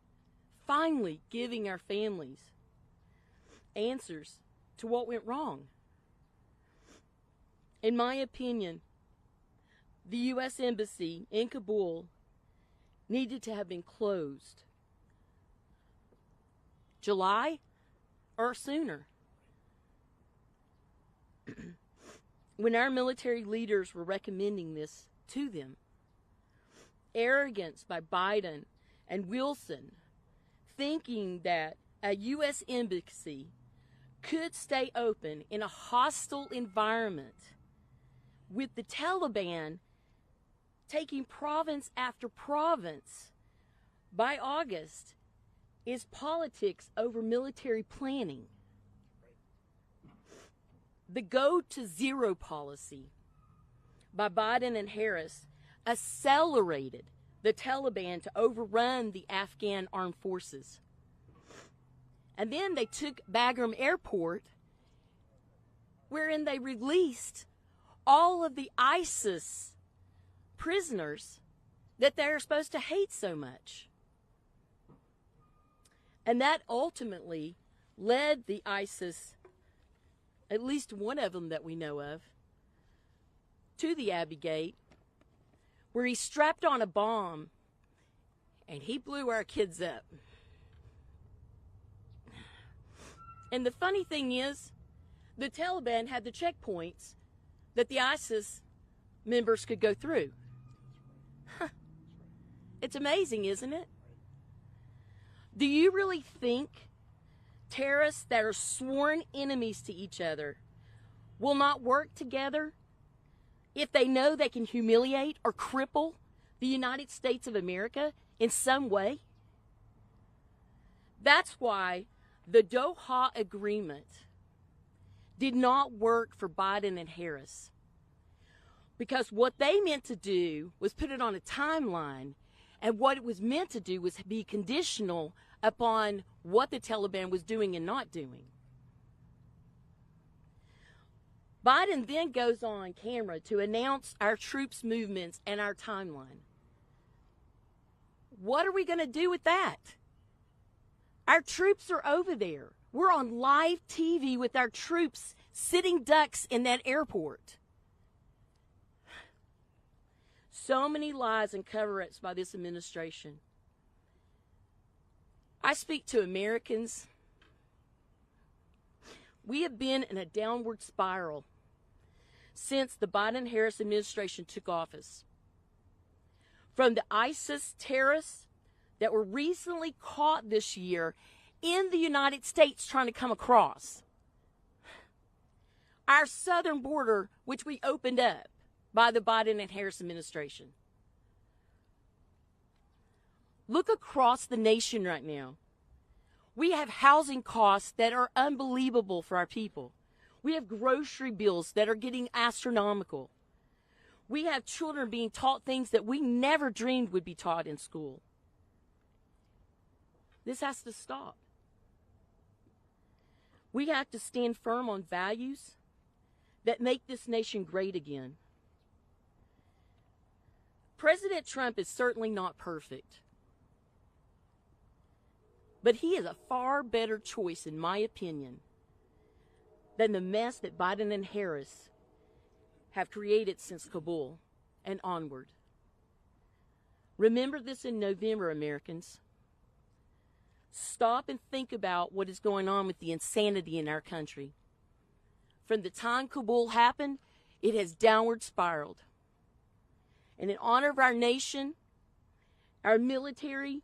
giving our families answers to what went wrong. In my opinion, the U.S. Embassy in Kabul needed to have been closed July or sooner. When our military leaders were recommending this to them, arrogance by Biden and Wilson, thinking that a U.S. embassy could stay open in a hostile environment with the Taliban taking province after province by August, is politics over military planning. The go to zero policy by Biden and Harris accelerated the Taliban to overrun the Afghan armed forces. And then they took Bagram Airport, wherein they released all of the ISIS prisoners that they're supposed to hate so much. And that ultimately led the ISIS, at least one of them that we know of, to the Abbey Gate, where he strapped on a bomb and he blew our kids up. And the funny thing is, the Taliban had the checkpoints that the ISIS members could go through. It's amazing, isn't it? Do you really think terrorists that are sworn enemies to each other will not work together if they know they can humiliate or cripple the United States of America in some way? That's why the Doha Agreement did not work for Biden and Harris. Because what they meant to do was put it on a timeline, and what it was meant to do was be conditional upon what the Taliban was doing and not doing. Biden then goes on camera to announce our troops' movements and our timeline. What are we going to do with that? Our troops are over there. We're on live TV with our troops sitting ducks in that airport. So many lies and cover-ups by this administration. I speak to Americans. We have been in a downward spiral since the Biden-Harris administration took office. From the ISIS terrorists that were recently caught this year in the United States trying to come across, our southern border, which we opened up by the Biden and Harris administration. Look across the nation right now. We have housing costs that are unbelievable for our people. We have grocery bills that are getting astronomical. We have children being taught things that we never dreamed would be taught in school. This has to stop. We have to stand firm on values that make this nation great again. President Trump is certainly not perfect, but he is a far better choice, in my opinion, than the mess that Biden and Harris have created since Kabul and onward. Remember this in November, Americans. Stop and think about what is going on with the insanity in our country. From the time Kabul happened, it has downward spiraled. And in honor of our nation, our military,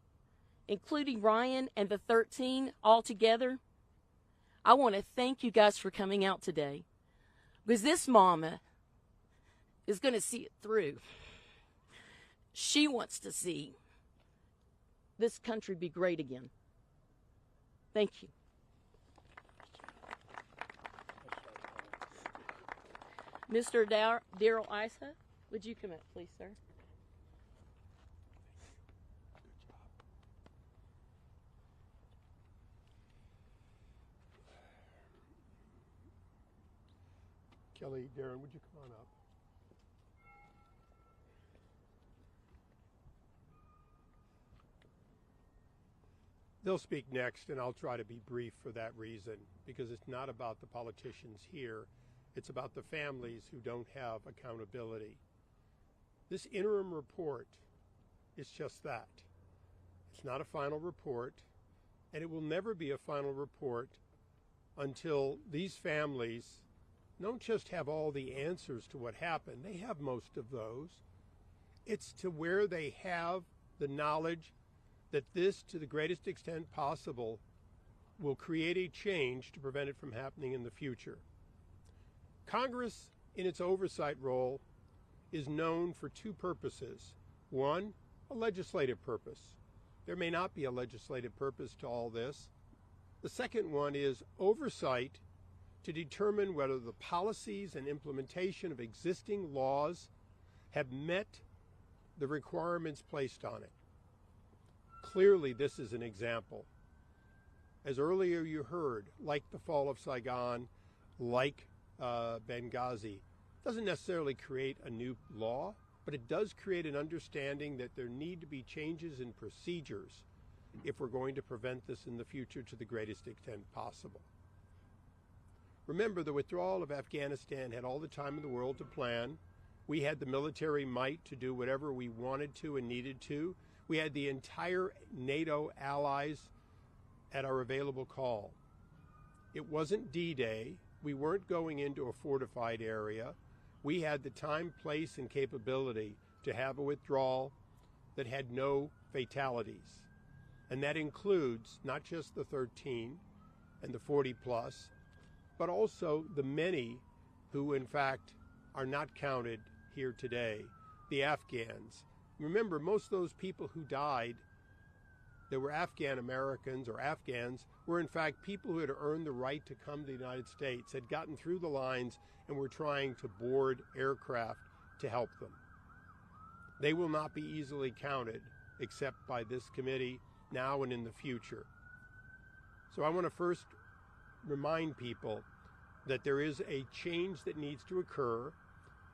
including Ryan and the 13 all together, I want to thank you guys for coming out today, because this mama is going to see it through. She wants to see this country be great again. Thank you. Mr. Daryl Isa, would you come up, please, sir? Kelly, Darren, would you come on up? They'll speak next, and I'll try to be brief for that reason, because it's not about the politicians here. It's about the families who don't have accountability. This interim report is just that. It's not a final report, and it will never be a final report until these families don't just have all the answers to what happened. They have most of those. It's to where they have the knowledge that this, to the greatest extent possible, will create a change to prevent it from happening in the future. Congress, in its oversight role, is known for two purposes. One, a legislative purpose. There may not be a legislative purpose to all this. The second one is oversight to determine whether the policies and implementation of existing laws have met the requirements placed on it. Clearly, this is an example. As earlier you heard, like the fall of Saigon, like Benghazi, doesn't necessarily create a new law, but it does create an understanding that there need to be changes in procedures if we're going to prevent this in the future to the greatest extent possible. Remember, the withdrawal of Afghanistan had all the time in the world to plan. We had the military might to do whatever we wanted to and needed to. We had the entire NATO allies at our available call. It wasn't D-Day. We weren't going into a fortified area. We had the time, place, and capability to have a withdrawal that had no fatalities. And that includes not just the 13 and the 40 plus, but also the many who, in fact, are not counted here today, the Afghans. Remember, most of those people who died that were Afghan Americans or Afghans were, in fact, people who had earned the right to come to the United States, had gotten through the lines, and were trying to board aircraft to help them. They will not be easily counted except by this committee now and in the future. So I want to first remind people that there is a change that needs to occur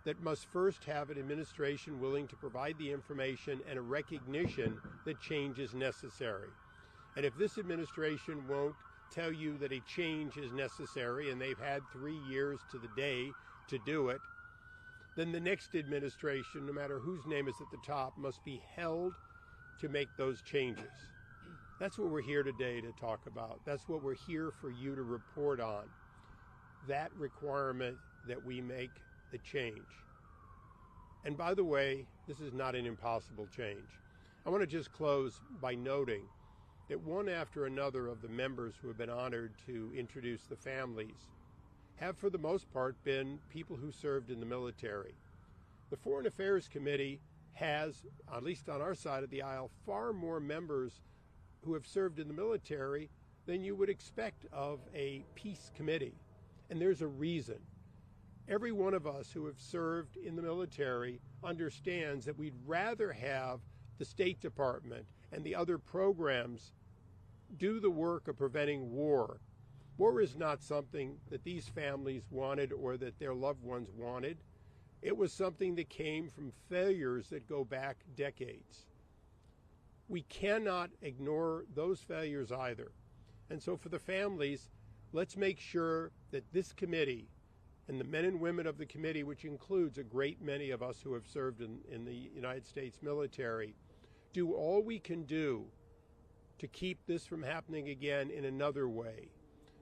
that must first have an administration willing to provide the information and a recognition that change is necessary. And if this administration won't tell you that a change is necessary, and they've had 3 years to the day to do it, then the next administration, no matter whose name is at the top, must be held to make those changes. That's what we're here today to talk about. That's what we're here for you to report on. That requirement that we make the change. And by the way, this is not an impossible change. I want to just close by noting that one after another of the members who have been honored to introduce the families have, for the most part, been people who served in the military. The Foreign Affairs Committee has, at least on our side of the aisle, far more members who have served in the military than you would expect of a peace committee. And there's a reason. Every one of us who have served in the military understands that we'd rather have the State Department and the other programs do the work of preventing war. War is not something that these families wanted or that their loved ones wanted. It was something that came from failures that go back decades. We cannot ignore those failures either. And so for the families, let's make sure that this committee and the men and women of the committee, which includes a great many of us who have served in the United States military, do all we can do to keep this from happening again in another way.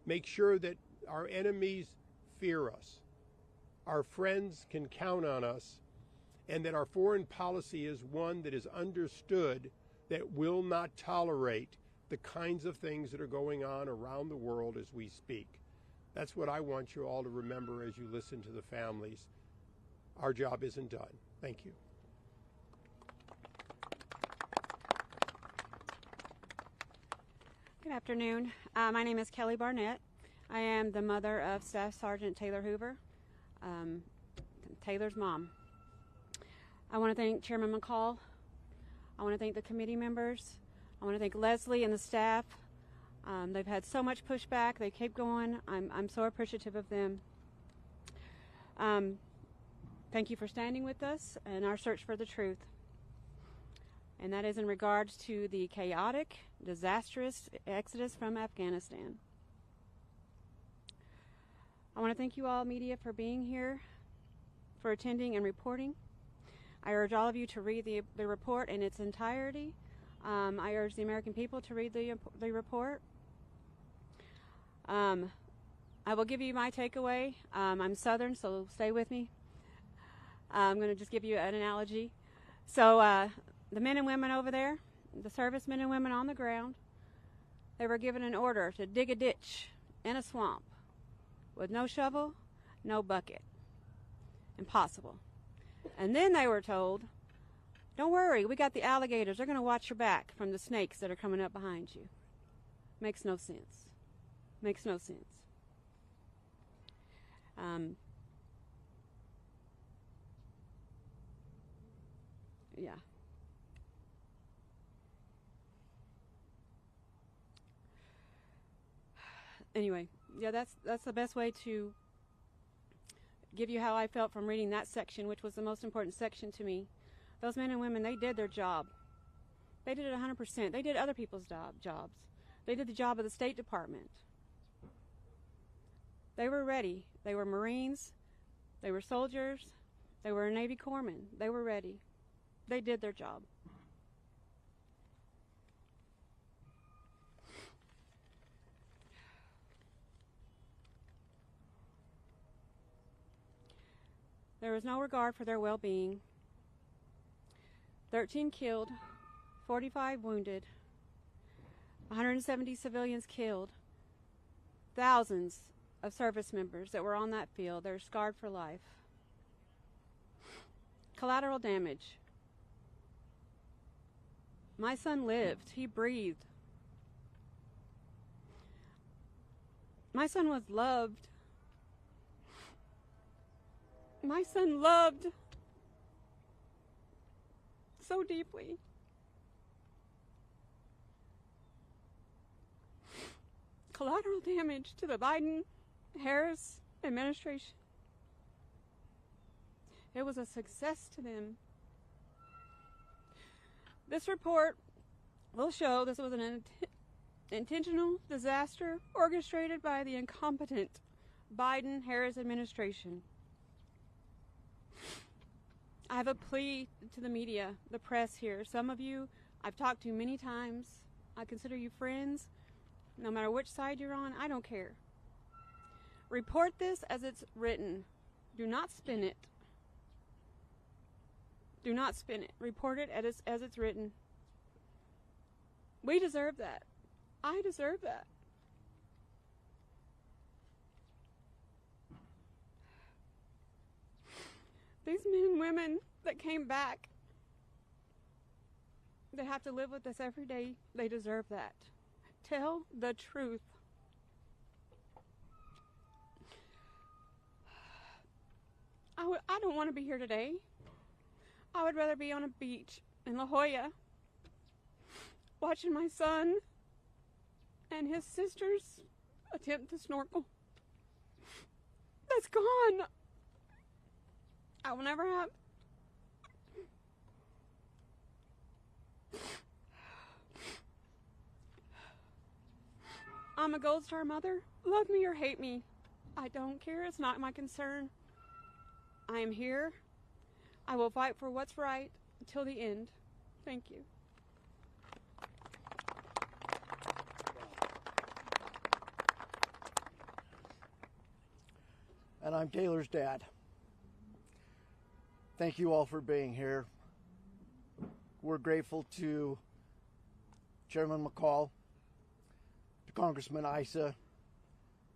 Make sure that our enemies fear us. our friends can count on us, and that our foreign policy is one that is understood, that will not tolerate the kinds of things that are going on around the world as we speak. That's what I want you all to remember as you listen to the families. Our job isn't done. Thank you. Good afternoon. My name is Kelly Barnett. I am the mother of Staff Sergeant Taylor Hoover, Taylor's mom. I want to thank Chairman McCaul. I want to thank the committee members. I want to thank Leslie and the staff. They've had so much pushback. They keep going. I'm so appreciative of them. Thank you for standing with us in our search for the truth. And that is in regards to the chaotic, disastrous exodus from Afghanistan. I want to thank you all, media, for being here, for attending and reporting. I urge all of you to read the report in its entirety. I urge the American people to read the report. I will give you my takeaway. I'm Southern, so stay with me. I'm going to just give you an analogy. So the men and women over there, the servicemen and women on the ground, they were given an order to dig a ditch in a swamp with no shovel, no bucket. Impossible. And then they were told, don't worry, we got the alligators. They're going to watch your back from the snakes that are coming up behind you. Makes no sense. Makes no sense. Yeah. Anyway, yeah, that's the best way to give you how I felt from reading that section, which was the most important section to me. Those men and women, they did their job. They did it 100%. They did other people's jobs. They did the job of the State Department. They were ready. They were Marines. They were soldiers. They were Navy corpsmen. They were ready. They did their job. There was no regard for their well-being. 13 killed, 45 wounded, 170 civilians killed, thousands of service members that were on that field. They're scarred for life. Collateral damage. My son lived. He breathed. My son was loved. My son loved so deeply. Collateral damage to the Biden-Harris administration. It was a success to them. This report will show this was an intentional disaster orchestrated by the incompetent Biden-Harris administration. I have a plea to the media, the press here. Some of you I've talked to many times. I consider you friends. No matter which side you're on, I don't care. Report this as it's written. Do not spin it. Do not spin it. Report it as it's written. We deserve that. I deserve that. These men and women that came back, that have to live with us every day, they deserve that. Tell the truth. I don't want to be here today. I would rather be on a beach in La Jolla watching my son and his sisters attempt to snorkel. That's gone. I will never have. I'm a Gold Star mother. Love me or hate me. I don't care. It's not my concern. I am here. I will fight for what's right until the end. Thank you. And I'm Taylor's dad. Thank you all for being here. We're grateful to Chairman McCaul, to Congressman Issa,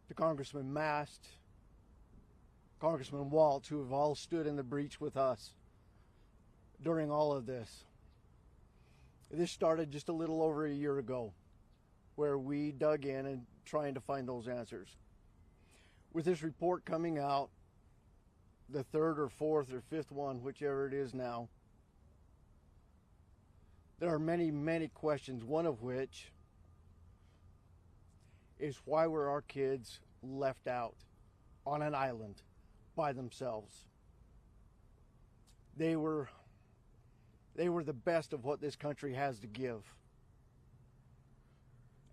to Congressman Mast, Congressman Waltz, who have all stood in the breach with us during all of this. This started just a little over a year ago, where we dug in and trying to find those answers. With this report coming out, the third or fourth or fifth one, whichever it is now, there are many, many questions, one of which is why were our kids left out on an island by themselves? They were the best of what this country has to give.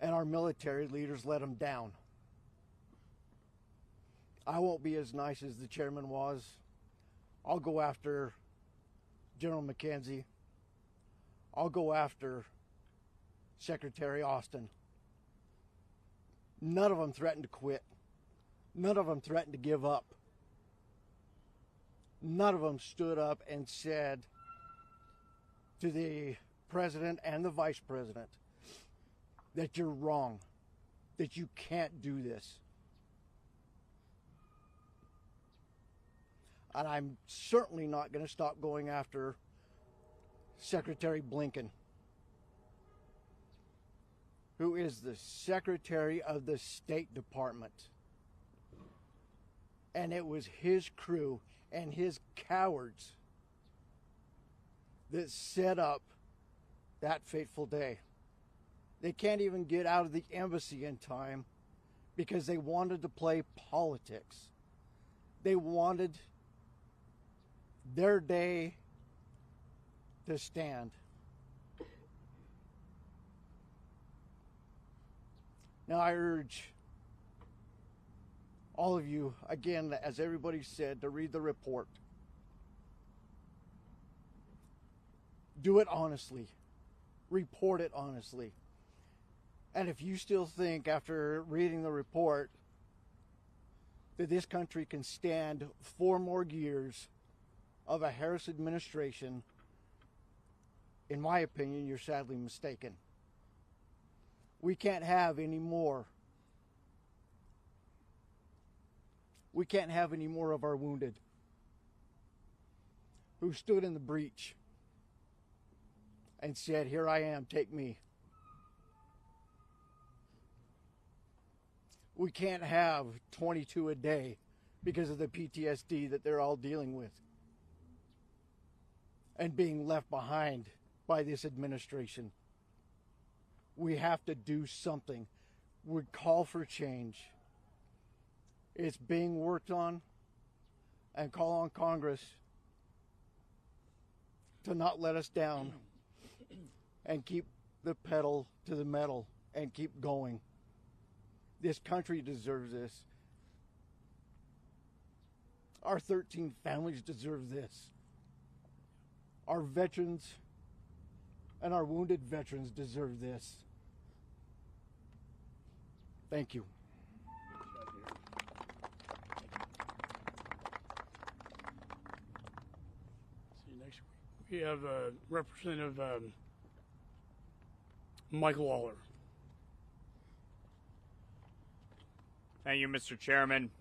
And our military leaders let them down. I won't be as nice as the chairman was. I'll go after General McKenzie. I'll go after Secretary Austin. None of them threatened to quit. None of them threatened to give up. None of them stood up and said to the president and the vice president that you're wrong, that you can't do this. And I'm certainly not going to stop going after Secretary Blinken, who is the Secretary of the State Department. And it was his crew and his cowards that set up that fateful day. They can't even get out of the embassy in time because they wanted to play politics. They wanted their day to stand. Now I urge all of you, again, as everybody said, to read the report. Do it honestly. Report it honestly. And if you still think after reading the report that this country can stand 4 more years of a Harris administration, in my opinion, you're sadly mistaken. We can't have any more. We can't have any more of our wounded who stood in the breach and said, "Here I am, take me." We can't have 22 a day because of the PTSD that they're all dealing with and being left behind by this administration. We have to do something. We call for change. It's being worked on, and call on Congress to not let us down and keep the pedal to the metal and keep going. This country deserves this. Our 13 families deserve this. Our veterans and our wounded veterans deserve this. Thank you. See you next week. We have Representative Michael Waller. Thank you, Mr. Chairman.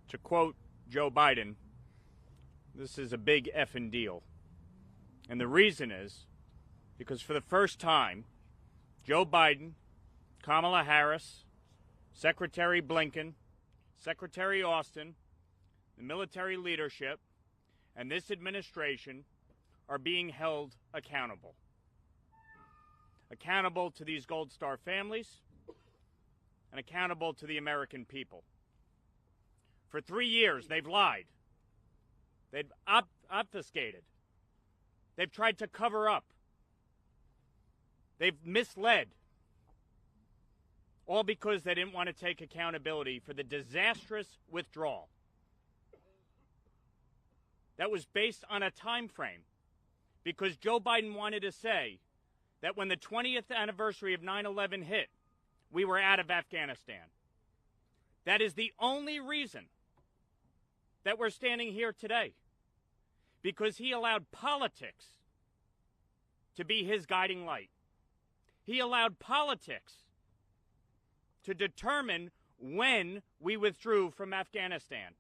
To quote Joe Biden, this is a big effing deal. And the reason is because for the first time, Joe Biden, Kamala Harris, Secretary Blinken, Secretary Austin, the military leadership, and this administration are being held accountable. Accountable to these Gold Star families, and accountable to the American people. For 3 years, they've lied. They've obfuscated. They've tried to cover up. They've misled. All because they didn't want to take accountability for the disastrous withdrawal. That was based on a time frame. Because Joe Biden wanted to say that when the 20th anniversary of 9/11 hit, we were out of Afghanistan. That is the only reason that we're standing here today. because he allowed politics to be his guiding light. He allowed politics to determine when we withdrew from Afghanistan,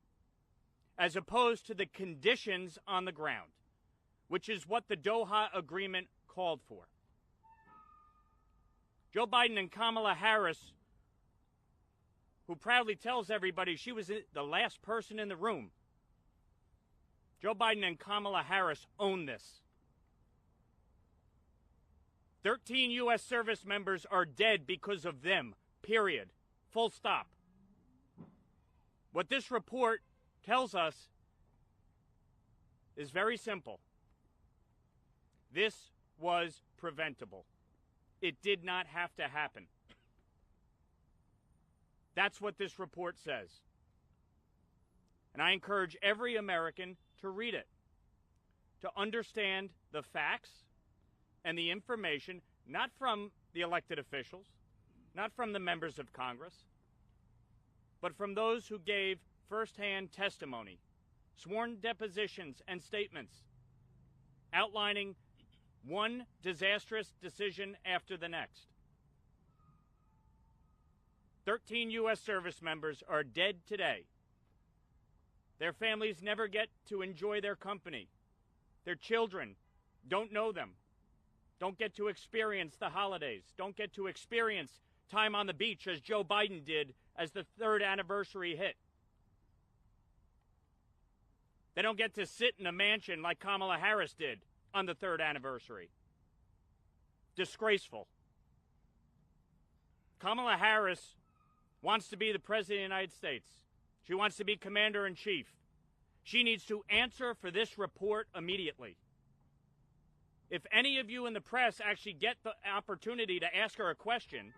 as opposed to the conditions on the ground, which is what the Doha Agreement called for. Joe Biden and Kamala Harris, who proudly tells everybody she was the last person in the room, Joe Biden and Kamala Harris own this. 13 U.S. service members are dead because of them, period. Full stop. What this report tells us is very simple. This was preventable. It did not have to happen. That's what this report says. And I encourage every American to read it, to understand the facts and the information, not from the elected officials, not from the members of Congress, but from those who gave firsthand testimony, sworn depositions and statements outlining one disastrous decision after the next. 13 U.S. service members are dead today. Their families never get to enjoy their company. Their children don't know them, don't get to experience the holidays, don't get to experience time on the beach as Joe Biden did as the 3rd anniversary hit. They don't get to sit in a mansion like Kamala Harris did on the 3rd anniversary. Disgraceful. Kamala Harris wants to be the President of the United States. She wants to be Commander-in-Chief. She needs to answer for this report immediately. If any of you in the press actually get the opportunity to ask her a question,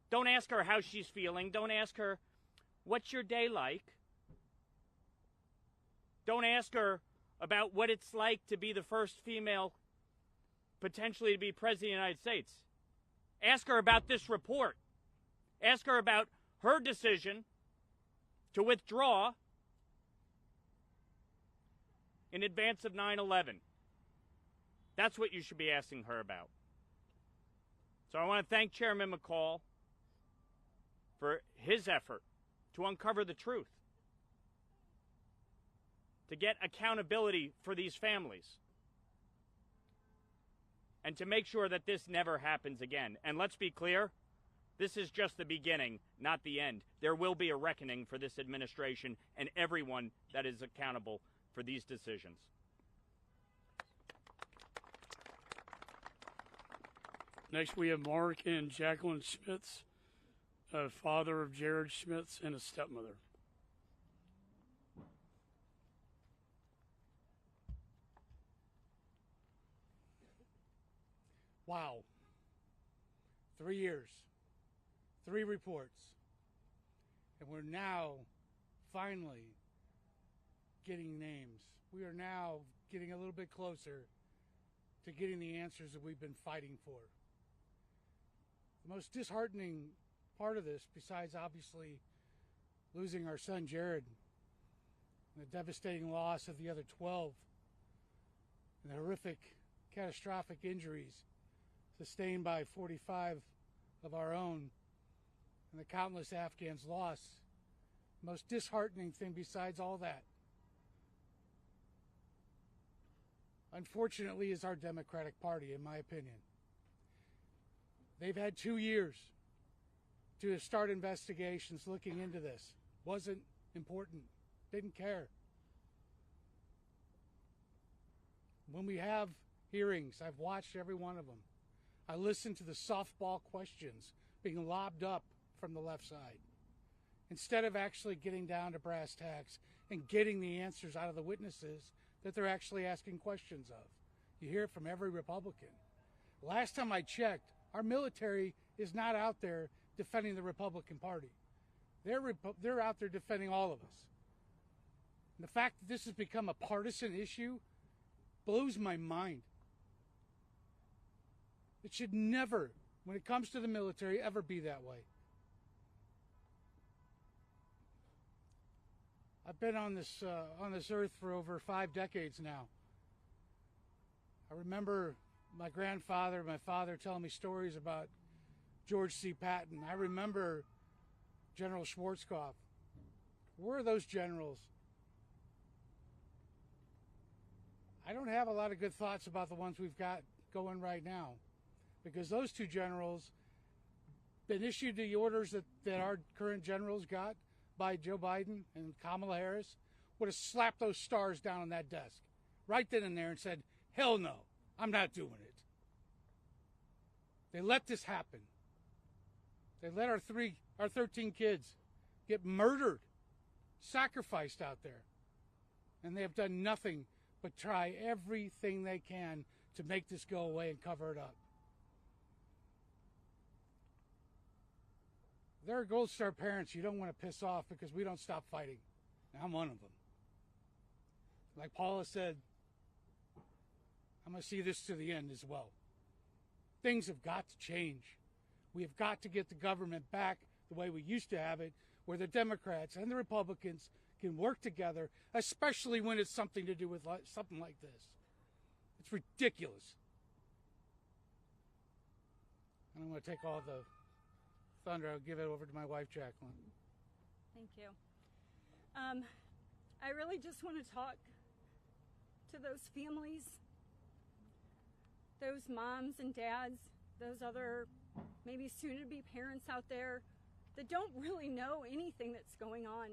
don't ask her how she's feeling. Don't ask her, what's your day like? Don't ask her about what it's like to be the first female potentially to be President of the United States. Ask her about this report. Ask her about her decision to withdraw in advance of 9/11. That's what you should be asking her about. So I want to thank Chairman McCaul for his effort to uncover the truth, to get accountability for these families, and to make sure that this never happens again. And let's be clear, this is just the beginning, not the end. There will be a reckoning for this administration and everyone that is accountable for these decisions. Next, we have Mark and Jacqueline Schmitz, father of Jared Schmitz and a stepmother. Wow. 3 years, 3 reports, and we're now finally getting names. We are now getting a little bit closer to getting the answers that we've been fighting for. The most disheartening part of this, besides obviously losing our son Jared and the devastating loss of the other 12 and the horrific catastrophic injuries sustained by 45 of our own and the countless Afghans lost, the most disheartening thing besides all that, unfortunately, is our Democratic Party, in my opinion. They've had 2 years to start investigations looking into this. Wasn't important. Didn't care. When we have hearings, I've watched every one of them. I listened to the softball questions being lobbed up from the left side, instead of actually getting down to brass tacks and getting the answers out of the witnesses that they're actually asking questions of. You hear it from every Republican. Last time I checked, our military is not out there defending the Republican Party. They're out there defending all of us. And the fact that this has become a partisan issue blows my mind. It should never, when it comes to the military, ever be that way. I've been on this earth for over 5 decades now. I remember my grandfather, my father telling me stories about George C. Patton. I remember General Schwarzkopf. Where are those generals? I don't have a lot of good thoughts about the ones we've got going right now, because those two generals been issued the orders that our current generals got by Joe Biden and Kamala Harris, would have slapped those stars down on that desk right then and there and said, hell no, I'm not doing it. They let this happen. They let our 13 kids get murdered, sacrificed out there. And they have done nothing but try everything they can to make this go away and cover it up. There are Gold Star parents you don't want to piss off because we don't stop fighting. And I'm one of them. Like Paula said, I'm going to see this to the end as well. Things have got to change. We have got to get the government back the way we used to have it, where the Democrats and the Republicans can work together, especially when it's something to do with something like this. It's ridiculous. And I'm going to take all the thunder. I'll give it over to my wife, Jacqueline. Thank you. I really just want to talk to those families, those moms and dads, those other maybe soon-to-be parents out there that don't really know anything that's going on.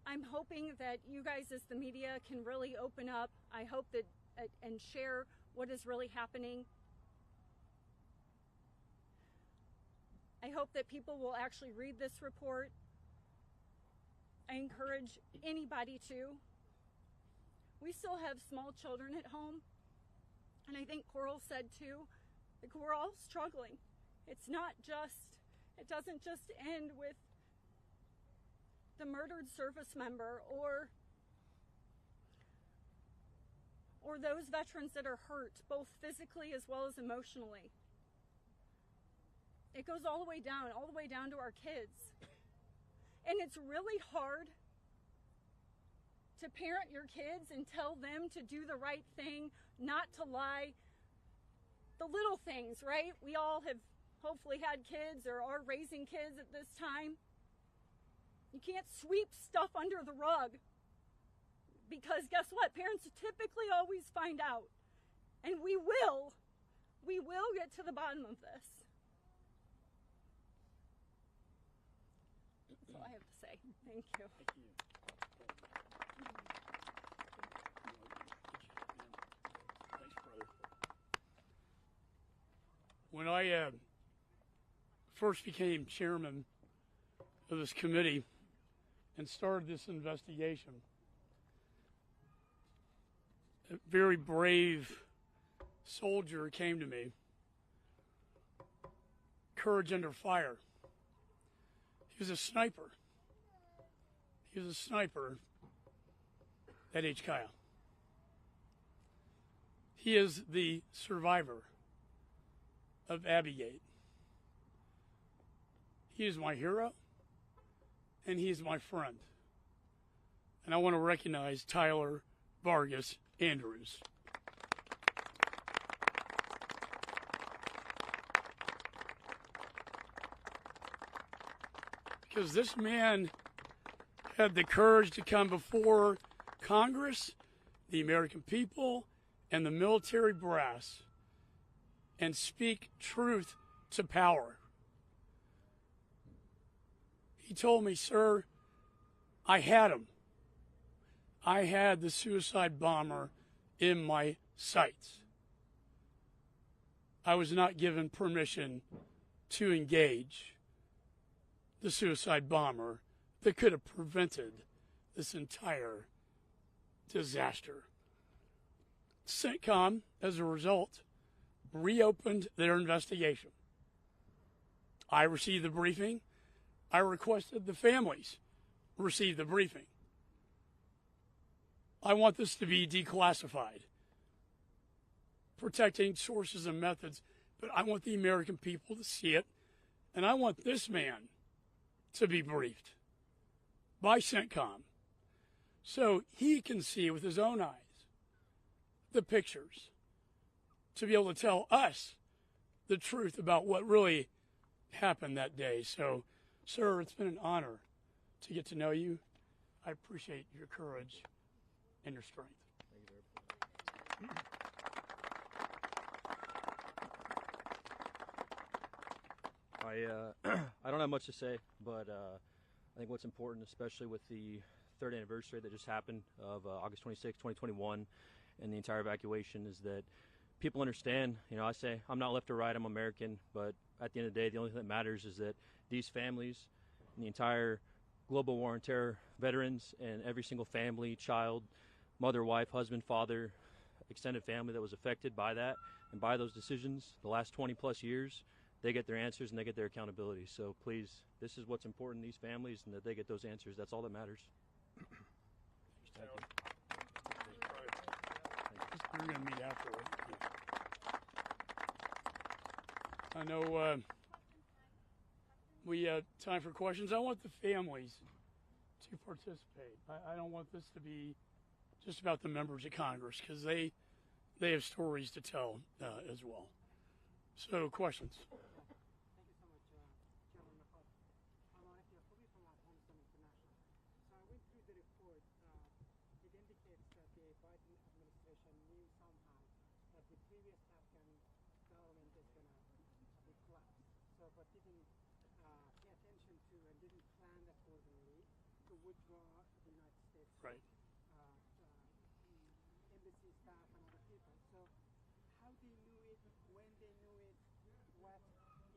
I'm hoping that you guys as the media can really open up. I hope that and share what is really happening. I hope that people will actually read this report. I encourage anybody to. We still have small children at home, and I think Coral said too, like, we're all struggling. It doesn't just end with the murdered service member or those veterans that are hurt, both physically as well as emotionally. It goes all the way down to our kids. And it's really hard to parent your kids and tell them to do the right thing, not to lie. The little things, right? We all have hopefully had kids or are raising kids at this time. You can't sweep stuff under the rug, because guess what? Parents typically always find out. And we will get to the bottom of this. That's all I have to say. Thank you. Thank you. Thanks, brother. When I first became chairman of this committee and started this investigation, a very brave soldier came to me. Courage under fire. He was a sniper. He was a sniper at HFAC. He is the survivor of Abbey. He is my hero, and he is my friend. And I want to recognize Tyler Vargas Andrews. Because this man had the courage to come before Congress, the American people, and the military brass and speak truth to power. He told me, sir, I had him. I had the suicide bomber in my sights. I was not given permission to engage the suicide bomber that could have prevented this entire disaster. CENTCOM, as a result, reopened their investigation. I received the briefing. I requested the families receive the briefing. I want this to be declassified, protecting sources and methods, but I want the American people to see it, and I want this man to be briefed. by CENTCOM so he can see with his own eyes the pictures to be able to tell us the truth about what really happened that day. So, sir, it's been an honor to get to know you. I appreciate your courage and your strength. I don't have much to say, but I think what's important, especially with the third anniversary that just happened of August 26, 2021, and the entire evacuation, is that people understand. You know, I say I'm not left or right, I'm American, but at the end of the day, the only thing that matters is that these families and the entire global war on terror veterans and every single family, child, mother, wife, husband, father, extended family that was affected by that and by those decisions the last 20 plus years, they get their answers and they get their accountability. So please, this is what's important to these families, and that they get those answers. That's all that matters. We're going to meet afterward. I know we have time for questions. I want the families to participate. I don't want this to be just about the members of Congress, because they have stories to tell as well. So, questions? Right. Embassy staff and other people. So, how they knew it, when they knew it, what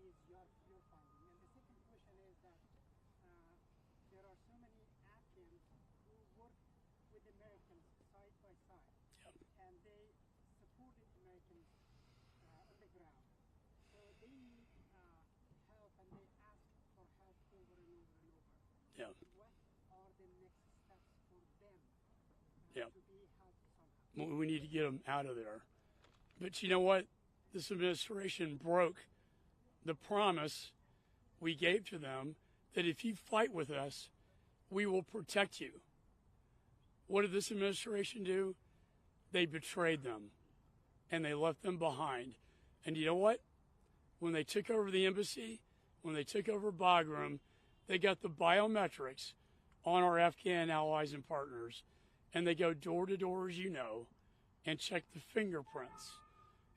is your finding? And the second question is that there are so many Afghans who work with Americans side by side, and they supported Americans on the ground. So they need help, and they ask for help over and over and over. Yeah. What are the next steps for them Yeah. to be helped somehow? We need to get them out of there. But you know what? This administration broke the promise we gave to them that if you fight with us, we will protect you. What did this administration do? They betrayed them, and they left them behind. And you know what? When they took over the embassy, when they took over Bagram, they got the biometrics on our Afghan allies and partners, and they go door to door, as you know, and check the fingerprints.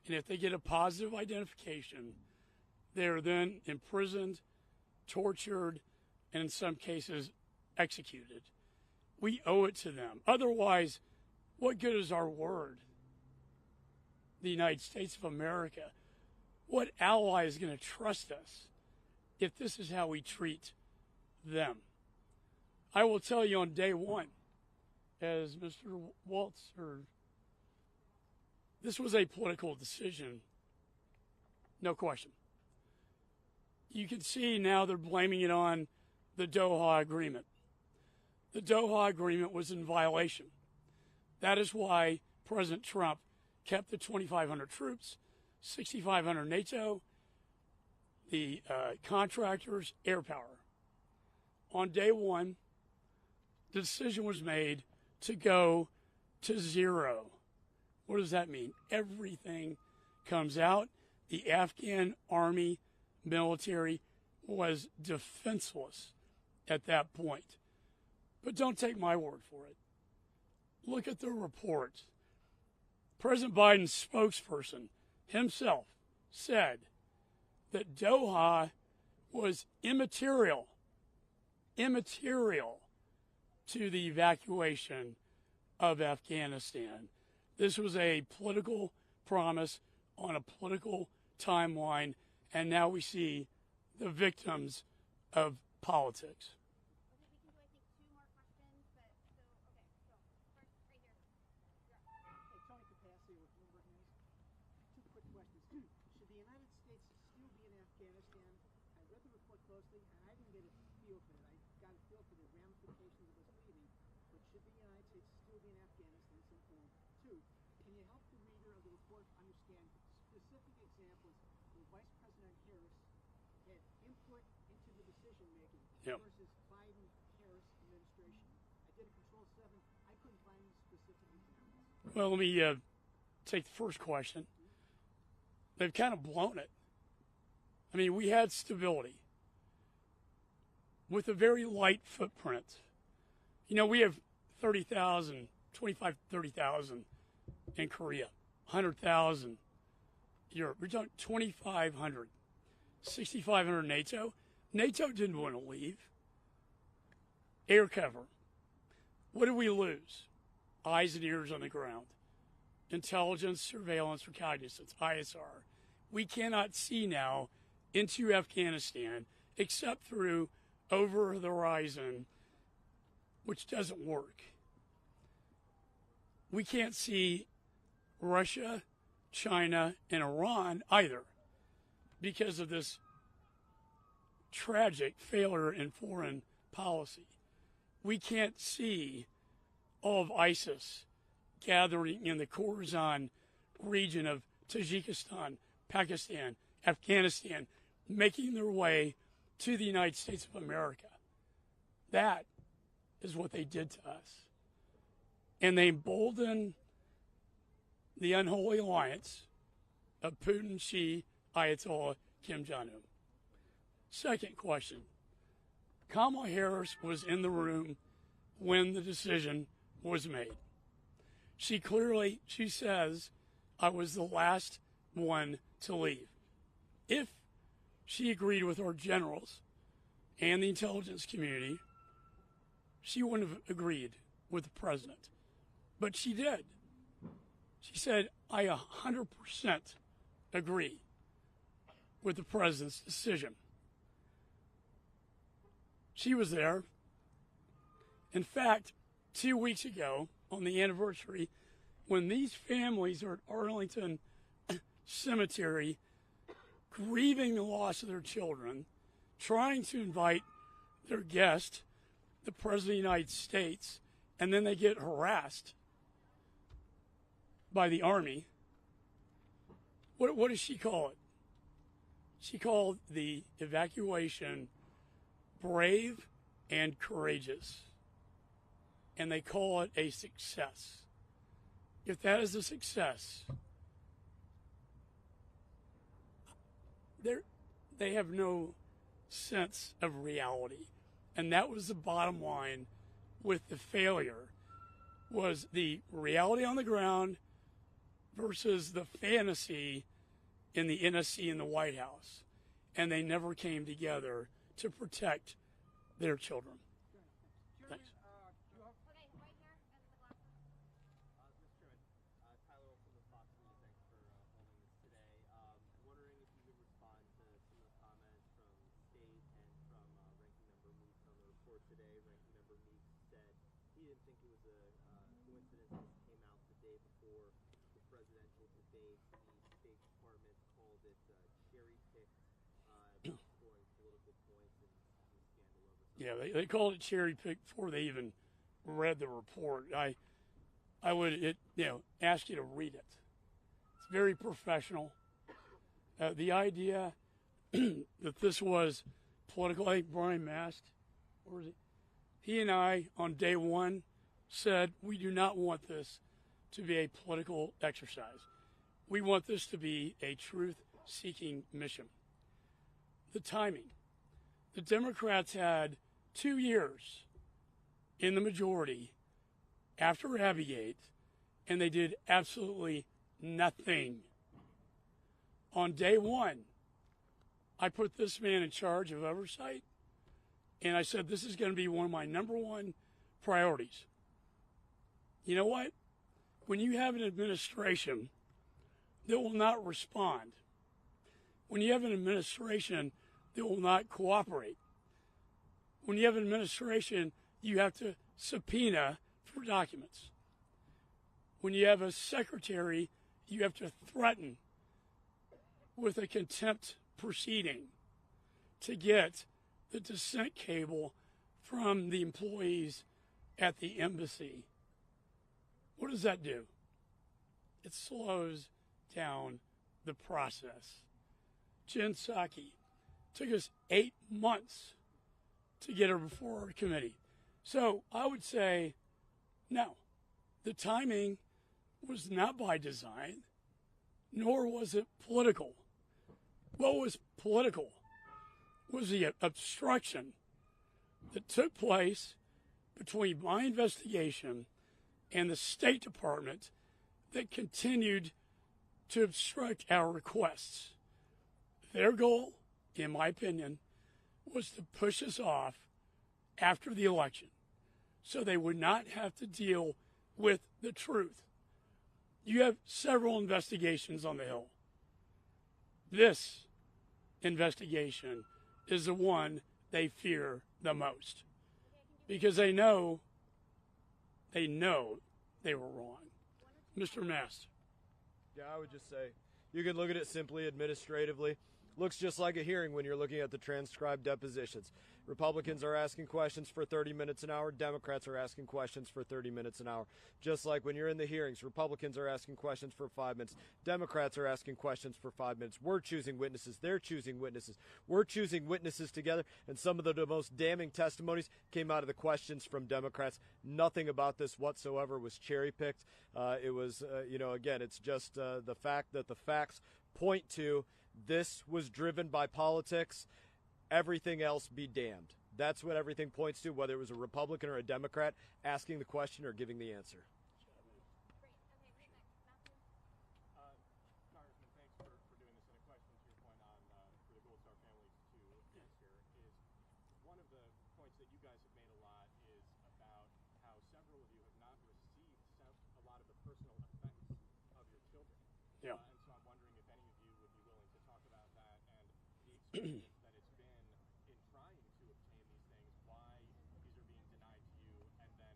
And if they get a positive identification, they're then imprisoned, tortured, and in some cases executed. We owe it to them. Otherwise, what good is our word? The United States of America. What ally is going to trust us if this is how we treat them? I will tell you on day one, as Mr. Waltz heard, this was a political decision, no question. You can see now they're blaming it on the Doha Agreement. The Doha Agreement was in violation. That is why President Trump kept the 2,500 troops, 6,500 NATO, the contractors, air power. On day one, the decision was made to go to zero. What does that mean? Everything comes out. The Afghan army, military was defenseless at that point. But don't take my word for it. Look at the report. President Biden's spokesperson himself said that Doha was immaterial to the evacuation of Afghanistan. This was a political promise on a political timeline, and now we see the victims of politics. Should the United States still be in Afghanistan? I read the report closely, and I didn't get a feel for it. I got a feel for the ramifications of this leaving. But should the United States still be in Afghanistan? Simple. Two, can you help the reader of the report understand specific examples where Vice President Harris had input into the decision-making versus Biden-Harris administration? getting Control 7. I couldn't find any specific examples. Well, let me take the first question. They've kind of blown it. I mean, we had stability with a very light footprint. You know, we have 30,000, 25, 30,000 in Korea, 100,000 Europe. We're talking 2,500, 6,500 NATO. NATO didn't want to leave. Air cover. What did we lose? Eyes and ears on the ground. Intelligence, surveillance, reconnaissance, ISR. We cannot see now into Afghanistan except through over the horizon, which doesn't work. We can't see Russia, China, and Iran either because of this tragic failure in foreign policy. We can't see all of ISIS gathering in the Khorasan region of Tajikistan, Pakistan, Afghanistan, making their way to the United States of America. That is what they did to us. And they emboldened the unholy alliance of Putin, Xi, Ayatollah, Kim Jong-un. Second question. Kamala Harris was in the room when the decision was made. She says, I was the last one to leave. If she agreed with our generals and the intelligence community, she wouldn't have agreed with the president. But she did. She said, I 100% agree with the president's decision. She was there. In fact, 2 weeks ago, on the anniversary, when these families are at Arlington Cemetery, grieving the loss of their children, trying to invite their guest, the President of the United States, and then they get harassed by the Army. What does she call it? She called the evacuation brave and courageous. And they call it a success. If that is a success, they have no sense of reality. And that was the bottom line with the failure, was the reality on the ground versus the fantasy in the NSC and the White House. And they never came together to protect their children. Thanks. Today, Ranking Member Meeks said he didn't think it was a coincidence this came out the day before the presidential debate. The State Department called it cherry-picked, scoring political points and scandal over. Yeah, they called it cherry-picked before they even read the report. I would ask you to read it. It's very professional. The idea that this was political, I think Brian Mast, or was it? He and I, on day one, said we do not want this to be a political exercise. We want this to be a truth-seeking mission. The timing. The Democrats had 2 years in the majority after Abbygate, and they did absolutely nothing. On day one, I put this man in charge of oversight, and I said, this is going to be one of my number one priorities. You know what? When you have an administration that will not respond, when you have an administration that will not cooperate, when you have an administration you have to subpoena for documents, when you have a secretary you have to threaten with a contempt proceeding to get the dissent cable from the employees at the embassy. What does that do? It slows down the process. Jen Psaki took us 8 months to get her before our committee. So I would say, no, the timing was not by design, nor was it political. What was political was the obstruction that took place between my investigation and the State Department that continued to obstruct our requests. Their goal, in my opinion, was to push us off after the election so they would not have to deal with the truth. You have several investigations on the Hill. This investigation is the one they fear the most because they know they were wrong. Mr. Mast. Yeah, I would just say you can look at it simply administratively. Looks just like a hearing when you're looking at the transcribed depositions. Republicans are asking questions for 30 minutes an hour. Democrats are asking questions for 30 minutes an hour. Just like when you're in the hearings, Republicans are asking questions for 5 minutes. Democrats are asking questions for 5 minutes. We're choosing witnesses. They're choosing witnesses. We're choosing witnesses together. And some of the most damning testimonies came out of the questions from Democrats. Nothing about this whatsoever was cherry-picked. It was, again, it's just the fact that the facts point to this was driven by politics. Everything else be damned. That's what everything points to, whether it was a Republican or a Democrat asking the question or giving the answer. Congressman, thanks for doing this. And a question to your point on for the Gold Star families to answer is one of the points that you guys have made a lot is about how several of you have not received a lot of the personal effects of your children. Yeah. And so I'm wondering if any of you would be willing to talk about that and the experience that it's been in trying to obtain these things, why these are being denied to you, and then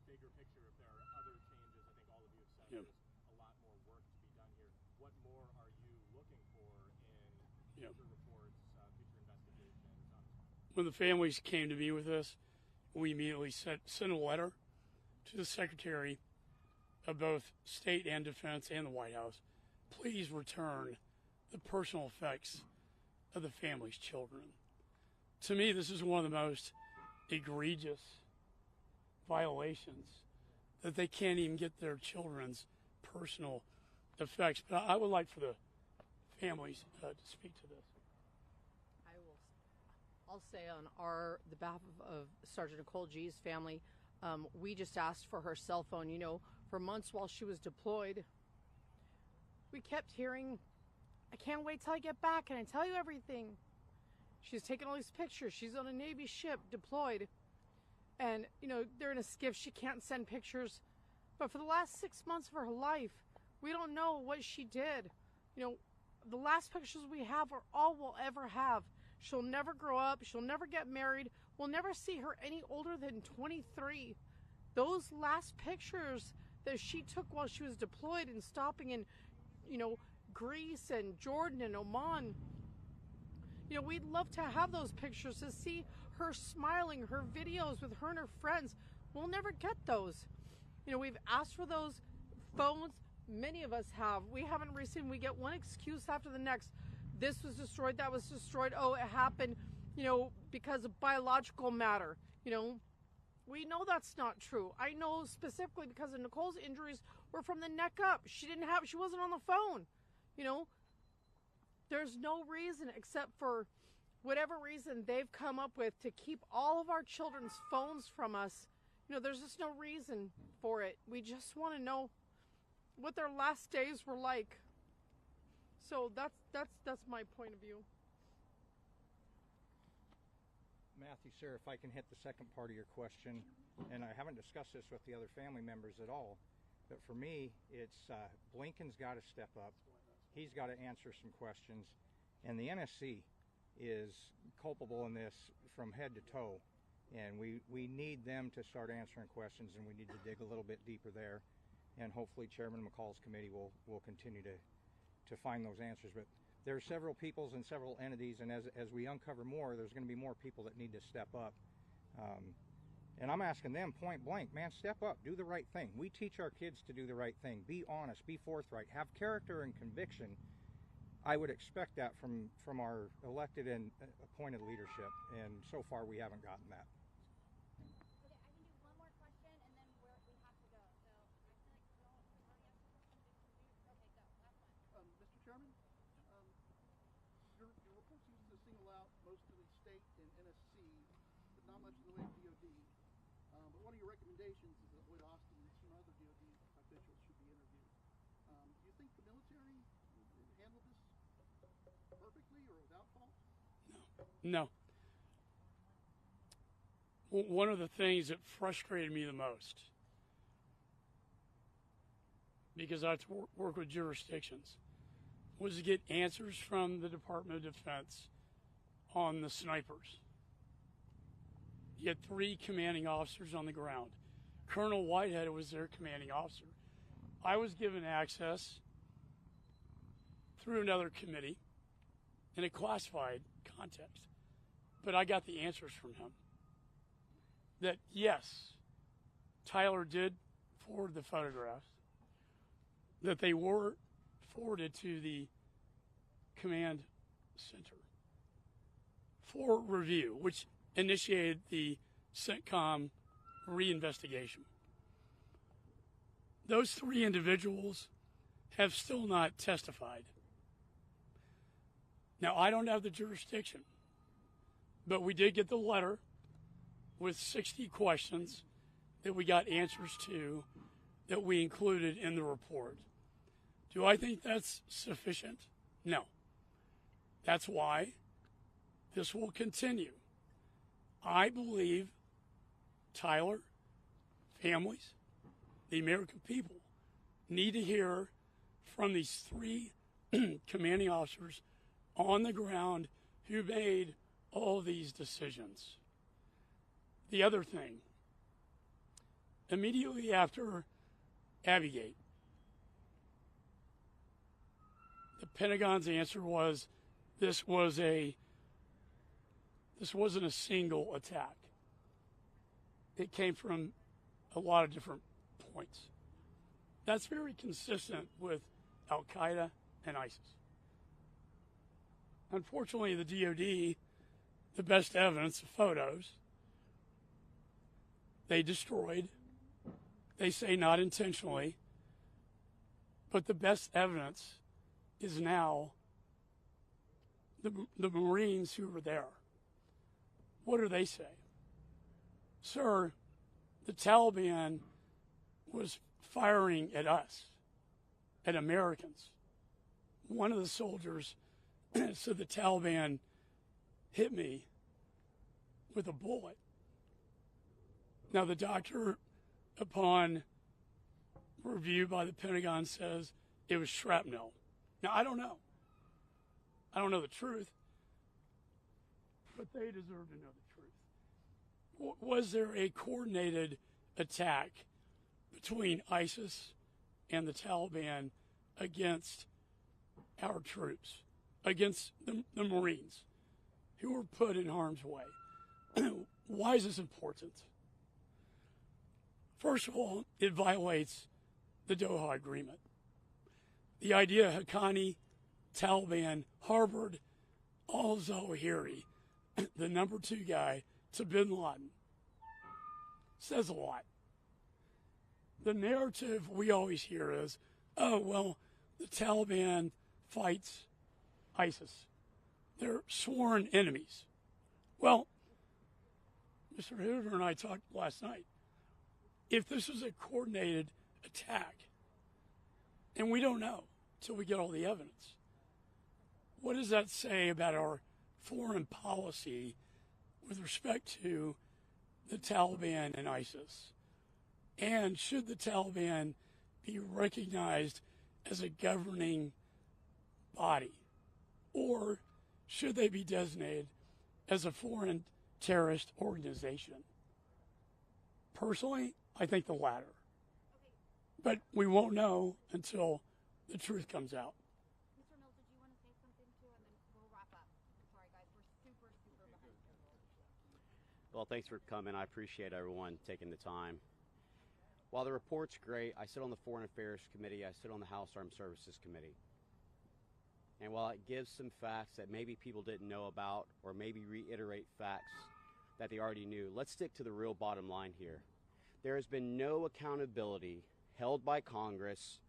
bigger picture, if there are other changes. I think all of you have said Yep. there's a lot more work to be done here. What more are you looking for in future reports, future investigations? When the families came to me with this, we immediately sent a letter to the Secretary of both State and Defense and the White House. Please return the personal effects of the family's children. To me, this is one of the most egregious violations that they can't even get their children's personal effects. But I would like for the families to speak to this. I'll say on the behalf of Sergeant Nicole G's family, we just asked for her cell phone. For months while she was deployed, we kept hearing, I can't wait till I get back and I tell you everything. She's taking all these pictures. She's on a Navy ship deployed. And, they're in a skiff. She can't send pictures. But for the last 6 months of her life, we don't know what she did. The last pictures we have are all we'll ever have. She'll never grow up. She'll never get married. We'll never see her any older than 23. Those last pictures that she took while she was deployed and stopping in, Greece and Jordan and Oman, we'd love to have those pictures to see her smiling, her videos with her and her friends. We'll never get those. We've asked for those phones. Many of us have. We haven't received. We get one excuse after the next. This was destroyed, that was destroyed. Oh, it happened, because of biological matter. We know that's not true. I know specifically because of Nicole's injuries were from the neck up. She wasn't on the phone. There's no reason except for whatever reason they've come up with to keep all of our children's phones from us. There's just no reason for it. We just want to know what their last days were like. So that's my point of view. Matthew, sir, if I can hit the second part of your question, and I haven't discussed this with the other family members at all, but for me, it's Blinken's got to step up. He's got to answer some questions, and the NSC is culpable in this from head to toe, and we need them to start answering questions, and we need to dig a little bit deeper there, and hopefully Chairman McCaul's committee will continue to find those answers. But there are several peoples and several entities, and as we uncover more, there's going to be more people that need to step up. And I'm asking them point blank, man, step up, do the right thing. We teach our kids to do the right thing, be honest, be forthright, have character and conviction. I would expect that from our elected and appointed leadership, and so far we haven't gotten that. not much in the way of DOD. But one of your recommendations is that Lloyd Austin and some other DOD officials should be interviewed. Do you think the military handled this perfectly or without fault? No. One of the things that frustrated me the most, because I have to work with jurisdictions, was to get answers from the Department of Defense on the snipers. You had 3 commanding officers on the ground. Colonel Whitehead was their commanding officer. I was given access through another committee in a classified context, but I got the answers from him. That yes, Tyler did forward the photographs, that they were forwarded to the command center for review, which initiated the CENTCOM reinvestigation. Those 3 individuals have still not testified. Now, I don't have the jurisdiction, but we did get the letter with 60 questions that we got answers to that we included in the report. Do I think that's sufficient? No. That's why this will continue. I believe Tyler, families, the American people need to hear from these 3 commanding officers on the ground who made all these decisions. The other thing, immediately after Abbeygate, the Pentagon's answer was this wasn't a single attack. It came from a lot of different points. That's very consistent with Al-Qaeda and ISIS. Unfortunately, the DOD, the best evidence of photos, they destroyed. They say not intentionally, but the best evidence is now the Marines who were there. What do they say? Sir, the Taliban was firing at us, at Americans. One of the soldiers said the Taliban hit me with a bullet. Now, the doctor, upon review by the Pentagon, says it was shrapnel. Now, I don't know. I don't know the truth, but they deserve to know the truth. Was there a coordinated attack between ISIS and the Taliban against our troops, against the Marines who were put in harm's way? Why is this important? First of all, it violates the Doha Agreement. The idea Haqqani, Taliban, harbored al-Zawahiri, the number 2 guy to bin Laden, says a lot. The narrative we always hear is, oh, well, the Taliban fights ISIS. They're sworn enemies. Well, Mr. Hoover and I talked last night. If this is a coordinated attack, and we don't know till we get all the evidence, what does that say about our foreign policy with respect to the Taliban and ISIS? And should the Taliban be recognized as a governing body? Or should they be designated as a foreign terrorist organization? Personally, I think the latter. But we won't know until the truth comes out. Mr. Mills, did you want to say something too, and then we'll wrap up? Sorry, guys, we're super behind schedule. Well, thanks for coming. I appreciate everyone taking the time. While the report's great, I sit on the Foreign Affairs Committee. I sit on the House Armed Services Committee. And while it gives some facts that maybe people didn't know about, or maybe reiterate facts that they already knew, let's stick to the real bottom line here. There has been no accountability held by Congress.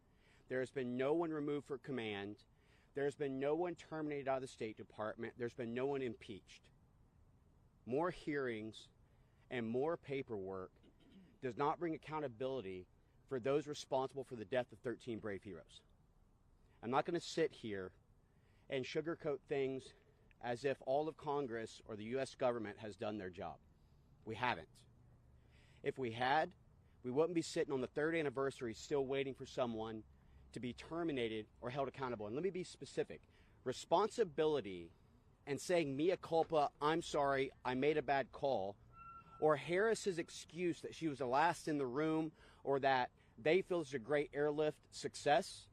There has been no one removed for command. There's been no one terminated out of the State Department. There's been no one impeached. More hearings and more paperwork does not bring accountability for those responsible for the death of 13 brave heroes. I'm not going to sit here and sugarcoat things as if all of Congress or the U.S. government has done their job. We haven't. If we had, we wouldn't be sitting on the 3rd anniversary still waiting for someone to be terminated or held accountable. And let me be specific. Responsibility and saying mea culpa, I'm sorry, I made a bad call, or Harris's excuse that she was the last in the room or that they feel it's a great airlift success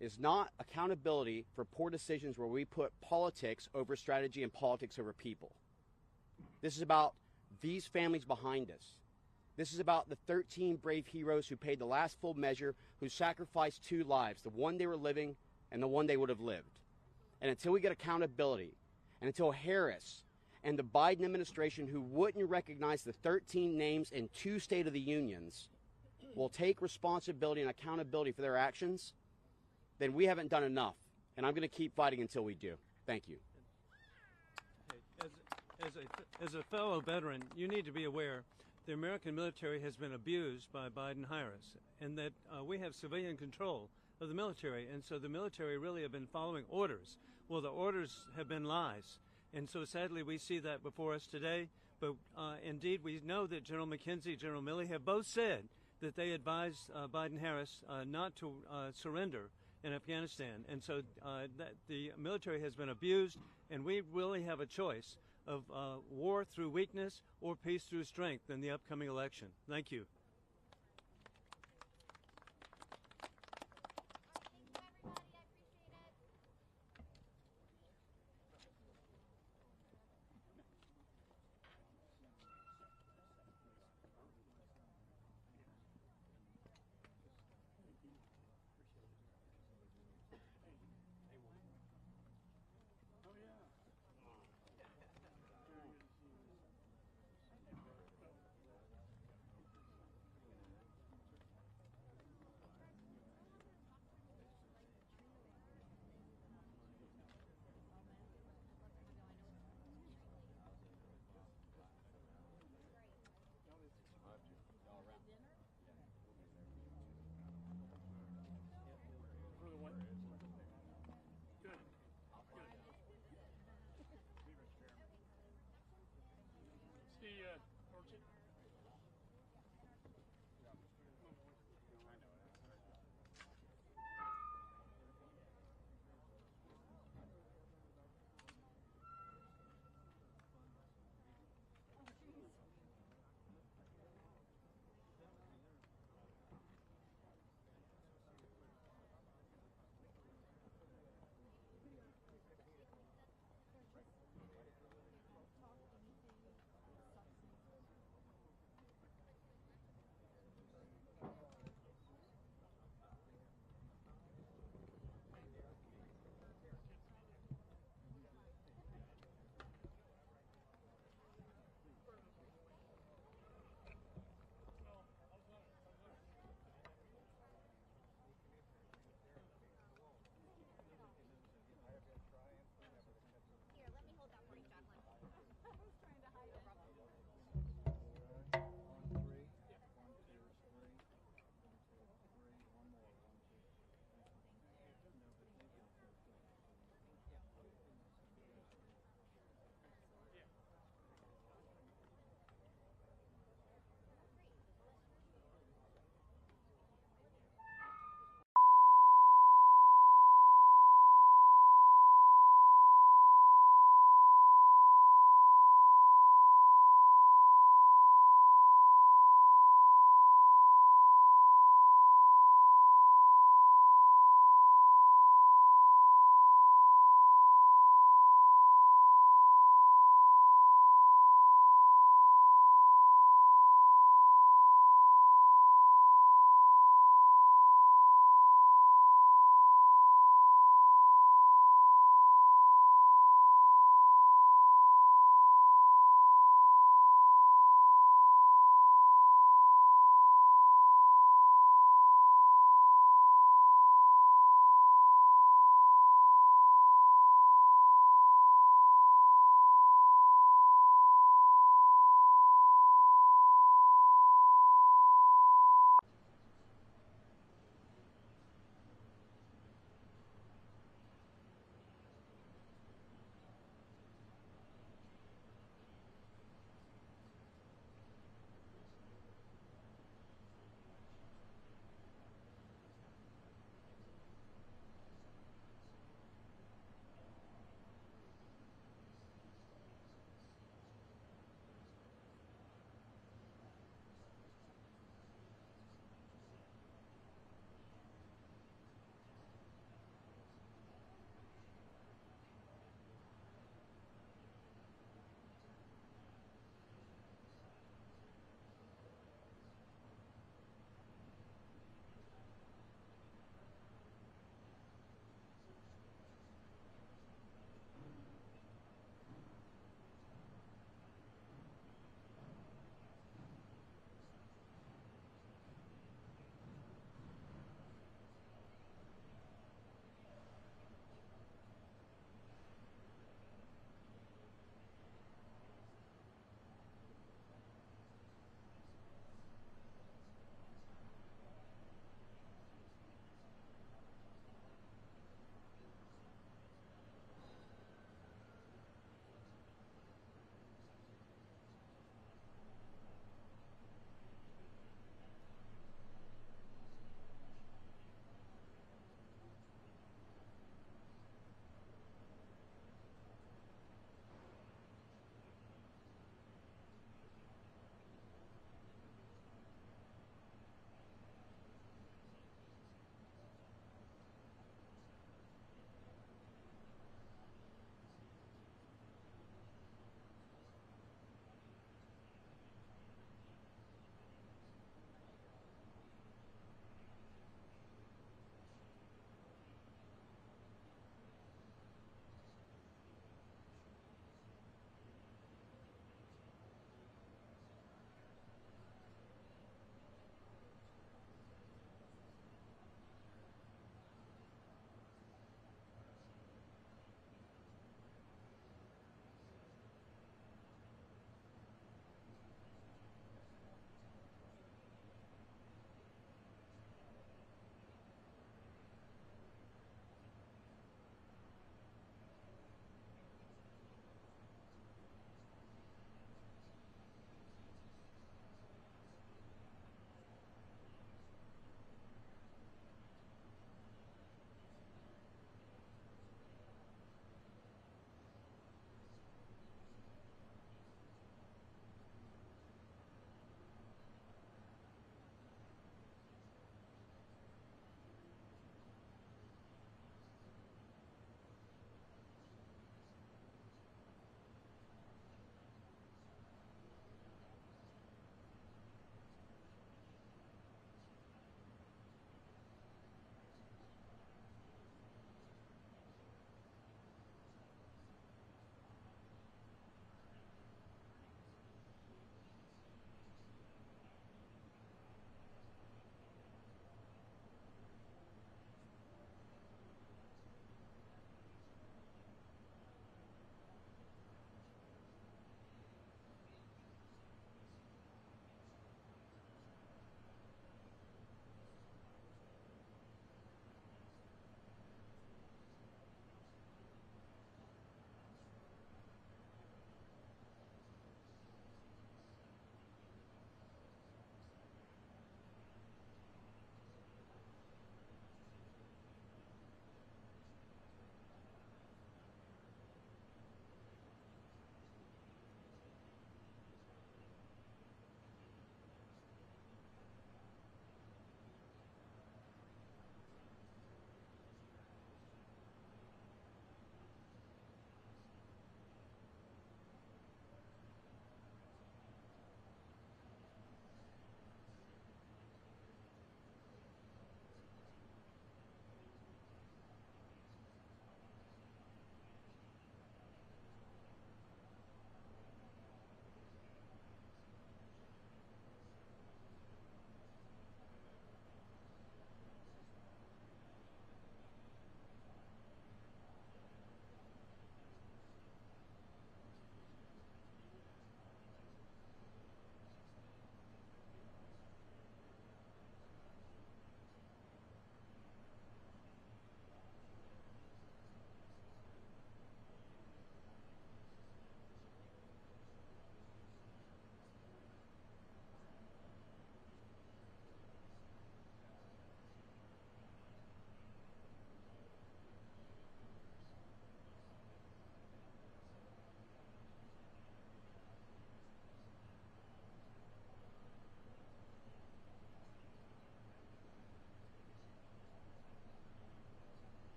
is not accountability for poor decisions where we put politics over strategy and politics over people. This is about these families behind us. This is about the 13 brave heroes who paid the last full measure, who sacrificed 2 lives, the one they were living and the one they would have lived. And until we get accountability, and until Harris and the Biden administration, who wouldn't recognize the 13 names in 2 State of the Unions, will take responsibility and accountability for their actions, then we haven't done enough. And I'm going to keep fighting until we do. Thank you. As a fellow veteran, you need to be aware the American military has been abused by Biden-Harris, and that we have civilian control of the military, and so the military really have been following orders. Well, the orders have been lies, and so sadly we see that before us today, but indeed we know that General McKenzie, General Milley have both said that they advised Biden-Harris not to surrender in Afghanistan, and so that the military has been abused, and we really have a choice of war through weakness or peace through strength in the upcoming election. Thank you.